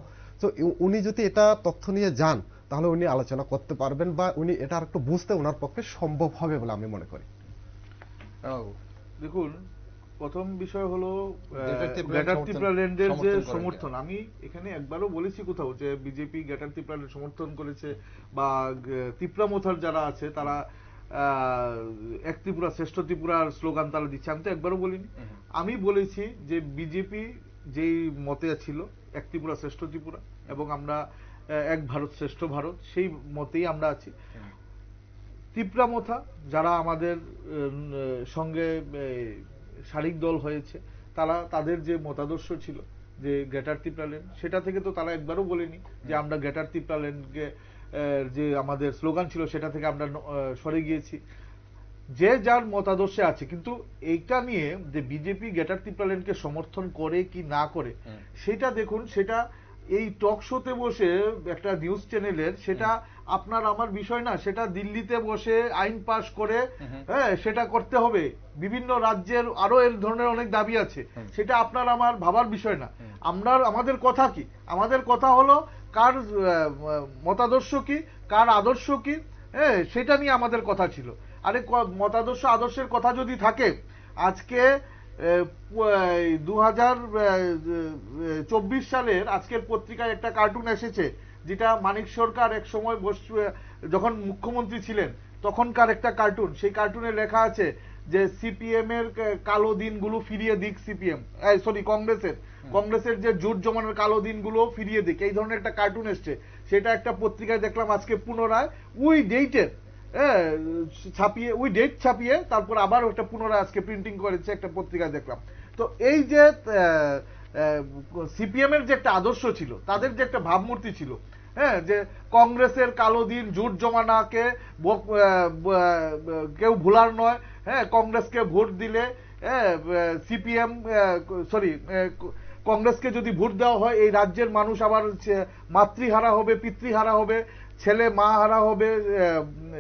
[SPEAKER 3] তো উনি যদি এটা তথ্য নিয়ে যান তাহলে উনি আলোচনা করতে পারবেন বা উনি এটা একটু বুঝতে ওনার পক্ষে সম্ভব হবে বলে আমি মনে করি।
[SPEAKER 2] দেখুন, প্রথম বিষয় হলো গ্রেটার ত্রিপুরা ল্যান্ডের যে সমর্থন। আমি এখানে একবারও বলেছি কোথাও যে বিজেপি গ্রেটার ত্রিপুরা ল্যান্ড সমর্থন করেছে বা ত্রিপুরা মথার যারা আছে তারা এক ত্রিপুরা শ্রেষ্ঠ ত্রিপুরার স্লোগান তারা দিচ্ছে, আমি তো একবারও বলিনি। আমি বলেছি যে বিজেপি যেই মতে ছিল এক ত্রিপুরা শ্রেষ্ঠ ত্রিপুরা এবং আমরা এক ভারত শ্রেষ্ঠ ভারত, সেই মতেই আমরা আছি। ত্রিপুরা মথা যারা আমাদের সঙ্গে শারিক দল হয়েছে, তারা তাদের যে মতাদর্শ ছিল যে গ্রেটার ত্রিপুরা ল্যান্ড, সেটা থেকে তো তারা একবারও বলেনি যে আমরা গ্রেটার ত্রিপুরা ল্যান্ডকে যে আমাদের স্লোগান ছিল সেটা থেকে আমরা সরে গিয়েছি। যে যার মতাদর্শে আছে, কিন্তু এইটা নিয়ে যে বিজেপি গ্রেটার ত্রিপুরা ল্যান্ডকে সমর্থন করে কি না করে সেটা দেখুন, সেটা এই টক শোতে বসে একটা নিউজ চ্যানেলের, সেটা আপনার আমার বিষয় না, সেটা দিল্লিতে বসে আইন পাশ করে হ্যাঁ সেটা করতে হবে। বিভিন্ন রাজ্যের আরো এর ধরনের অনেক দাবি আছে, সেটা আপনার আমার ভাবার বিষয় না। আমাদের কথা কি? আমাদের কথা হলো কার মতাদর্শ কি, কার আদর্শ কি, হ্যাঁ সেটা নিয়ে আমাদের কথা ছিল। আরে মতাদর্শ আদর্শের কথা যদি থাকে, আজকে 2024 সালের আজকের পত্রিকায় একটা কার্টুন এসেছে, যেটা মানিক সরকার এক সময় যখন মুখ্যমন্ত্রী ছিলেন তখনকার একটা কার্টুন। সেই কার্টুনে লেখা আছে যে সিপিএম এর কালো দিনগুলো ফিরিয়ে দিক, কংগ্রেসের যে জোট জমানোর কালো দিনগুলো ফিরিয়ে দিক, এই ধরনের একটা কার্টুন এসছে। সেটা একটা পত্রিকায় দেখলাম আজকে পুনরায় ওই ডেটের ছাপিয়ে তারপর আবার ওটা পুনরায় আজকে প্রিন্টিং করেছে একটা পত্রিকায় দেখলাম। তো এই যে সিপিএম এর যে একটা আদর্শ ছিল, তাদের যে একটা ভাবমূর্তি ছিল, হ্যাঁ যে কংগ্রেসের কালো দিন জোট জমানাকে কেউ ভুলার নয়, হ্যাঁ কংগ্রেসকে ভোট দিলে সিপিএম কংগ্রেসকে যদি ভোট দেওয়া হয় এই রাজ্যের মানুষ আবার মাতৃহারা হবে, পিতৃহারা হবে, ছেলে মা হারা হবে,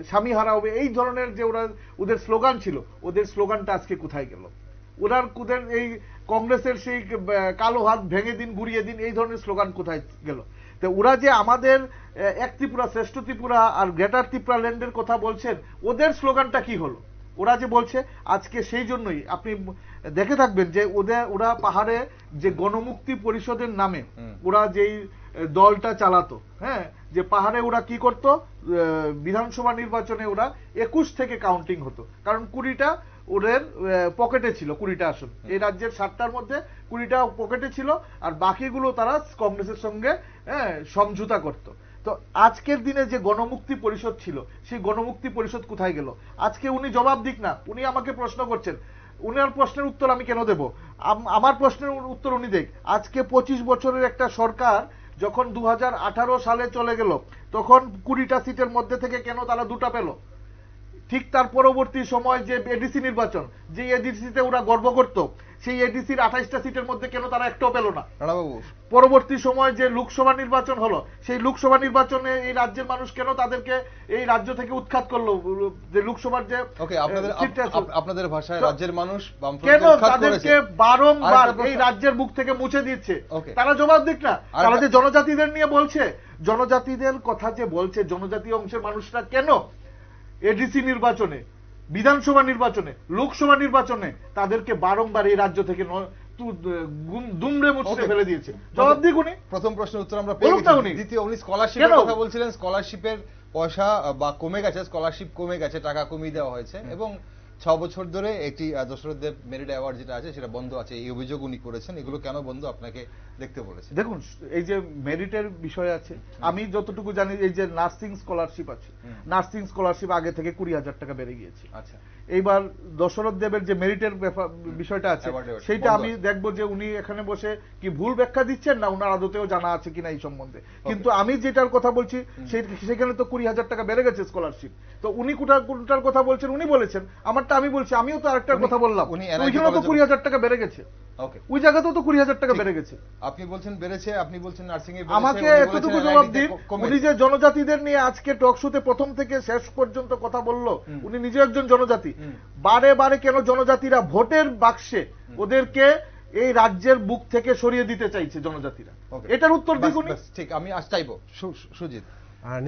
[SPEAKER 2] স্বামী হারা হবে। এই ধরনের যে ওদের স্লোগান ছিল, ওদের স্লোগানটা আজকে কোথায় গেল? ওদের এই কংগ্রেসের সেই কালো হাত ভেঙে দিন, গুড়িয়ে দিন, এই ধরনের স্লোগান কোথায় গেল? তো ওরা যে আমাদের এক ত্রিপুরা শ্রেষ্ঠ ত্রিপুরা আর গ্রেটার ত্রিপুরা ল্যান্ডের কথা বলছেন, ওদের স্লোগানটা কি হলো? ওরা যে বলছে আজকে, সেই জন্যই আপনি দেখে থাকবেন যে ওরা পাহাড়ে যে গণমুক্তি পরিষদের নামে ওরা যেই দলটা চালাতো, হ্যাঁ যে পাহাড়ে ওরা কি করতো, বিধানসভা নির্বাচনে ওরা 21 থেকে কাউন্টিং হতো, কারণ 20টা ওদের পকেটে ছিল, 20টা আসন এই রাজ্যের 7টার মধ্যে 20টা পকেটে ছিল, আর বাকিগুলো তারা কংগ্রেসের সঙ্গে সমঝোতা করত। তো আজকের দিনে যে গণমুক্তি পরিষদ ছিল, সেই গণমুক্তি পরিষদ কোথায় গেল? আজকে উনি জবাব দিক না, উনি আমাকে প্রশ্ন করছেন, উনার প্রশ্নের উত্তর আমি কেন দেব? আমার প্রশ্নের উত্তর উনি দেখ। আজকে 25 বছরের একটা সরকার যখন 2018 সালে চলে গেল, তখন 20টা সিটের মধ্যে থেকে কেন তারা 2টা পেল? ঠিক তার পরবর্তী সময় যে এডিসি নির্বাচন, যে এডিসিতে ওরা গর্ব করত সেই এডিসির 28টা সিটের মধ্যে কেন তারা একটাও পেল না?
[SPEAKER 1] রানাবাবু,
[SPEAKER 2] পরবর্তী সময় যে লোকসভা নির্বাচন হলো, সেই লোকসভা নির্বাচনে এই রাজ্যের মানুষ কেন তাদেরকে এই রাজ্য থেকে উৎখাত করলো? যে লোকসভার যে
[SPEAKER 1] ওকে, আপনাদের ভাষায় রাজ্যের মানুষ
[SPEAKER 2] কেন তাদেরকে বারংবার এই রাজ্যের মুখ থেকে মুছে দিচ্ছে? তারা জবাব দিক না। তারা যে জনজাতিদের নিয়ে বলছে, জনজাতিদের কথা যে বলছে, জনজাতি অংশের মানুষরা কেন এডিসি নির্বাচনে, বিধানসভা নির্বাচনে, লোকসভা নির্বাচনে তাদেরকে বারংবার এই রাজ্য থেকে দুমড়ে মুচড়ে ফেলে দিয়েছে? জবাব দিক উনি।
[SPEAKER 1] প্রথম প্রশ্নের উত্তর আমরা পেয়ে গেছি। দ্বিতীয়, উনি স্কলারশিপের কথা বলছিলেন। স্কলারশিপের পয়সা বা কমে গেছে, স্কলারশিপ কমে গেছে, টাকা কমিয়ে দেওয়া হয়েছে এবং 6 বছর ধরে একটি দশরথ দেব মেরিট অ্যাওয়ার্ড যেটা আছে সেটা বন্ধ আছে, এই অভিযোগ উনি করেছেন। এগুলো কেন বন্ধ আপনাকে দেখতে বলেছে?
[SPEAKER 2] দেখুন, এই যে মেরিটের বিষয় আছে, আমি যতটুকু জানি এই যে নার্সিং স্কলারশিপ আছে, নার্সিং স্কলারশিপ আগে থেকে 20,000 টাকা বেড়ে গিয়েছে।
[SPEAKER 1] আচ্ছা,
[SPEAKER 2] এইবার দশরথ দেবের যে মেরিটের বিষয়টা আছে সেইটা আমি দেখবো যে উনি এখানে বসে কি ভুল ব্যাখ্যা দিচ্ছেন না ওনার আদতেও জানা আছে কিনা এই সম্বন্ধে। কিন্তু আমি যেটার কথা বলছি সেখানে তো 20,000 টাকা বেড়ে গেছে স্কলারশিপ। তো উনি কোনটার কথা বলছেন উনি বলেছেন, আমারটা আমি বলছি, আমিও তো আরেকটার কথা বললাম। ওইখানে তো 20,000 টাকা বেড়ে গেছে, ওই জায়গাতেও তো 20,000 টাকা বেড়ে গেছে।
[SPEAKER 1] আপনি বলছেন বেড়েছে, আপনি বলছেন নার্সিং এ।
[SPEAKER 2] আমাকে এতটুকু জবাব দিন, উনি যে জনজাতিদের নিয়ে আজকে টক শোতে প্রথম থেকে শেষ পর্যন্ত কথা বললো, উনি নিজে একজন জনজাতি, বারে বারে কেন জনজাতিরা ভোটের বাক্সে ওদেরকে এই রাজ্যের বুক থেকে সরিয়ে দিতে চাইছে জনজাতিরা? এটার উত্তর দিন উনি।
[SPEAKER 1] ঠিক, আমি আজ চাইবো সুজিত,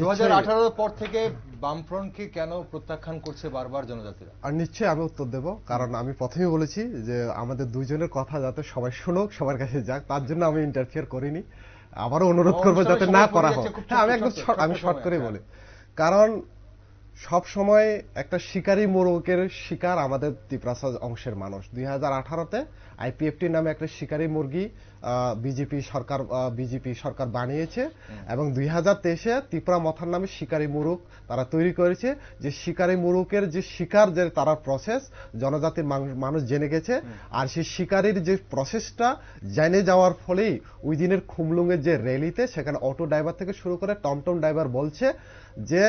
[SPEAKER 1] 2018 পর থেকে বামফ্রন্টকে কেন প্রত্যাখ্যান করছে বারবার জনজাতিরা?
[SPEAKER 3] আর নিশ্চয়ই আমি উত্তর দেব, কারণ আমি প্রথমেই বলেছি যে আমাদের দুইজনের কথা যাতে সবাই শুনুক, সবার কাছে যাক, তার জন্য আমি ইন্টারফিয়ার করিনি। আবারও অনুরোধ করবো যাতে না করা হয়। হ্যাঁ, আমি শর্ট করে বলি, কারণ সব সময় একটা শিকারী মোরগের শিকার আমাদের ত্রিপুরা অংশের মানুষ। 2018-তে আইপিএফটি নামে একটা শিকারী মুরগি বিজেপি সরকার বানিয়েছে এবং 2023-এ ত্রিপুরা মথার নামে শিকারী মুরগ তারা তৈরি করেছে। যে শিকারী মুরগের যে শিকার যে তারা প্রসেস জনজাতির মানুষ জেনে গেছে, আর সেই শিকারীর যে প্রসেসটা জেনে যাওয়ার ফলেই ওই দিনের খুমলুঙের যে র্যালিতে সেখানে অটো ড্রাইভার থেকে শুরু করে টমটম ড্রাইভার বলছে যে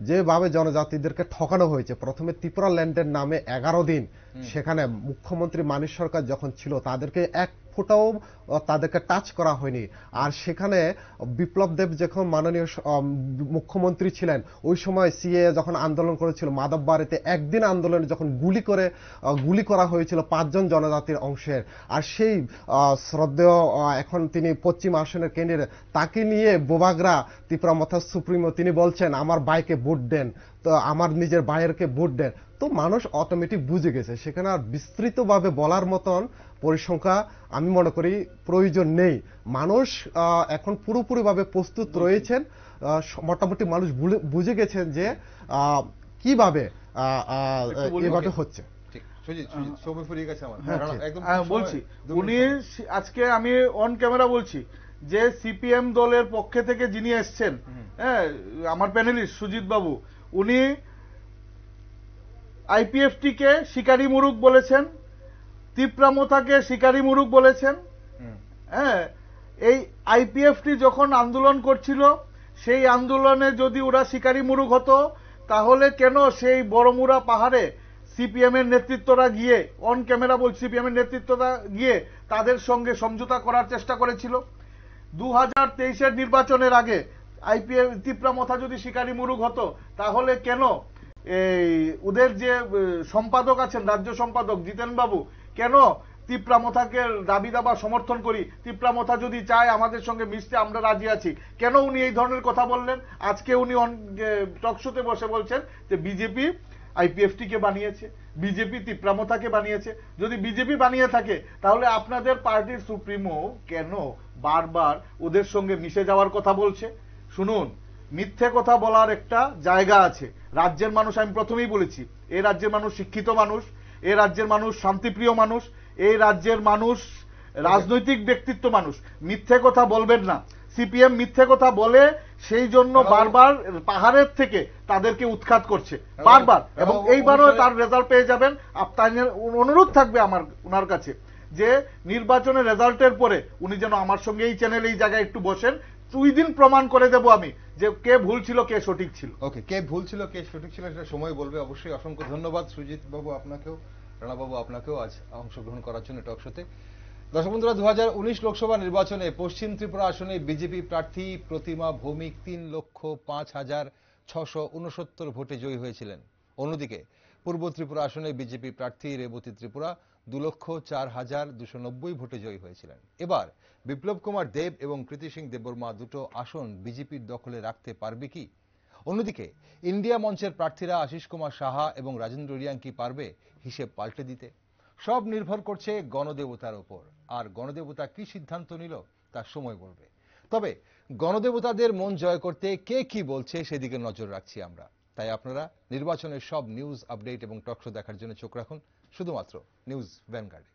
[SPEAKER 3] যেভাবে জনজাতিদেরকে ঠকানো হয়েছে। প্রথমে ত্রিপুরা ল্যান্ডের নামে 11 দিন সেখানে মুখ্যমন্ত্রী মানিক সরকার যখন ছিল তাদেরকে এক ফোঁটাও তাদেরকে টাচ করা হয়নি। আর সেখানে বিপ্লব দেব যখন মাননীয় মুখ্যমন্ত্রী ছিলেন ওই সময় সিএ যখন আন্দোলন করেছিল মাধববাড়িতে, একদিন আন্দোলনে যখন গুলি করা হয়েছিল 5 জন জনজাতির অংশের, আর সেই শ্রদ্ধেয় এখন তিনি পশ্চিম আসনের ক্যান্ডিডেট, তাকে নিয়ে বোবাগরা ত্রিপুরা মথার সুপ্রিমো তিনি বলছেন আমার ভাইকে ভোট দেন, তো আমার নিজের ভাইয়েরকে ভোট দেন। তো মানুষ অটোমেটিক বুঝে গেছে, সেখানে আর বিস্তৃতভাবে বলার মতন পরিসংখ্যা আমি মনে করি প্রয়োজন নেই। মানুষ এখন পুরোপুরিভাবে প্রস্তুত রয়েছেন, মোটামুটি মানুষ বুঝে গেছেন যে কিভাবে এভাবে হচ্ছে।
[SPEAKER 2] বলছি উনি আজকে আমি অন ক্যামেরা বলছি যে সিপিএম দলের পক্ষে থেকে যিনি এসছেন, হ্যাঁ, আমার প্যানেলিস্ট সুজিত বাবু, উনি আইপিএফটি কে শিকারী মুরগ বলেছেন, ত্রিপুরা মথাকে শিকারী মুরগ বলেছেন। হ্যাঁ, এই আইপিএফটি যখন আন্দোলন করছিল সেই আন্দোলনে যদি ওরা শিকারী মুরগ হতো তাহলে কেন সেই বড়মুড়া পাহাড়ে সিপিএম এর নেতৃত্বরা গিয়ে, অন ক্যামেরা বলছি, সিপিএম এর নেতৃত্বরা গিয়ে তাদের সঙ্গে সমঝোতা করার চেষ্টা করেছিল? 2023-এর নির্বাচনের আগে আইপিএফ ত্রিপুরা মথা যদি শিকারী মুরগ হতো তাহলে কেন এই ওদের যে সম্পাদক আছেন, রাজ্য সম্পাদক জিতেন বাবু, কেন ত্রিপুরা মথাকে দাবি দাবা সমর্থন করি, ত্রিপুরা মথা যদি চায় আমাদের সঙ্গে মিশতে আমরা রাজি আছি, কেন উনি এই ধরনের কথা বললেন? আজকে উনি টকশোতে বসে বলছেন যে বিজেপি আইপিএফটি কে বানিয়েছে, বিজেপি ত্রিপুরা মথাকে বানিয়েছে। যদি বিজেপি বানিয়ে থাকে তাহলে আপনাদের পার্টির সুপ্রিমো কেন বারবার ওদের সঙ্গে মিশে যাওয়ার কথা বলছে? শুনুন, মিথ্যে কথা বলার একটা জায়গা আছে। রাজ্যের মানুষ, আমি প্রথমেই বলেছি, এই রাজ্যের মানুষ শিক্ষিত মানুষ, এই রাজ্যের মানুষ শান্তিপ্রিয় মানুষ, এই রাজ্যের মানুষ রাজনৈতিক ব্যক্তিত্ব মানুষ। মিথ্যে কথা বলবেন না। সিপিএম মিথ্যে কথা বলে সেই জন্য বারবার পাহাড়ের থেকে তাদেরকে উৎখাত করছে বারবার, এবং এইবারও তার রেজাল্ট পেয়ে যাবেন। আপনার অনুরোধ থাকবে আমার ওনার কাছে যে নির্বাচনের রেজাল্টের পরে উনি যেন আমার সঙ্গে এই চ্যানেলে এই জায়গায় একটু বসেন, 2 দিন প্রমাণ করে দেব আমি যে কে ভুল ছিল কে সঠিক ছিল।
[SPEAKER 1] ওকে, কে ভুল ছিল কে সঠিক ছিল সেটা সময় বলবে অবশ্যই। অসংখ্য ধন্যবাদ সুজিত বাবু আপনাকেও। রানাবাবু, আপনাকেও আজ অংশগ্রহণ করার জন্য টক শোতে। দর্শক বন্ধুরা, 2019 লোকসভা নির্বাচনে পশ্চিম ত্রিপুরা আসনে বিজেপি প্রার্থী প্রতিমা ভৌমিক 3,05,669 ভোটে জয়ী হয়েছিলেন। অন্যদিকে পূর্ব ত্রিপুরা আসনে বিজেপি প্রার্থী রেবতী ত্রিপুরা 2,04,290 ভোটে জয়ী হয়েছিলেন। এবার বিপ্লব কুমার দেব এবং প্রীতি সিং দেববর্মা দুটো আসন বিজেপির দখলে রাখতে পারবে কি? অন্যদিকে ইন্ডিয়া মঞ্চের প্রার্থীরা আশিস কুমার সাহা এবং রাজেন্দ্র রিয়াং কি পারবে হিসেব পাল্টে দিতে? সব নির্ভর করছে গণদেবতার ওপর। আর গণদেবতা কি সিদ্ধান্ত নিল তার সময় বলবে। তবে গণদেবতাদের মন জয় করতে কে কি বলছে সেদিকে নজর রাখছি আমরা। তাই আপনারা নির্বাচনের সব নিউজ আপডেট এবং টক শো দেখার জন্য চোখ রাখুন শুধুমাত্র নিউজ ভ্যানগার্ডে।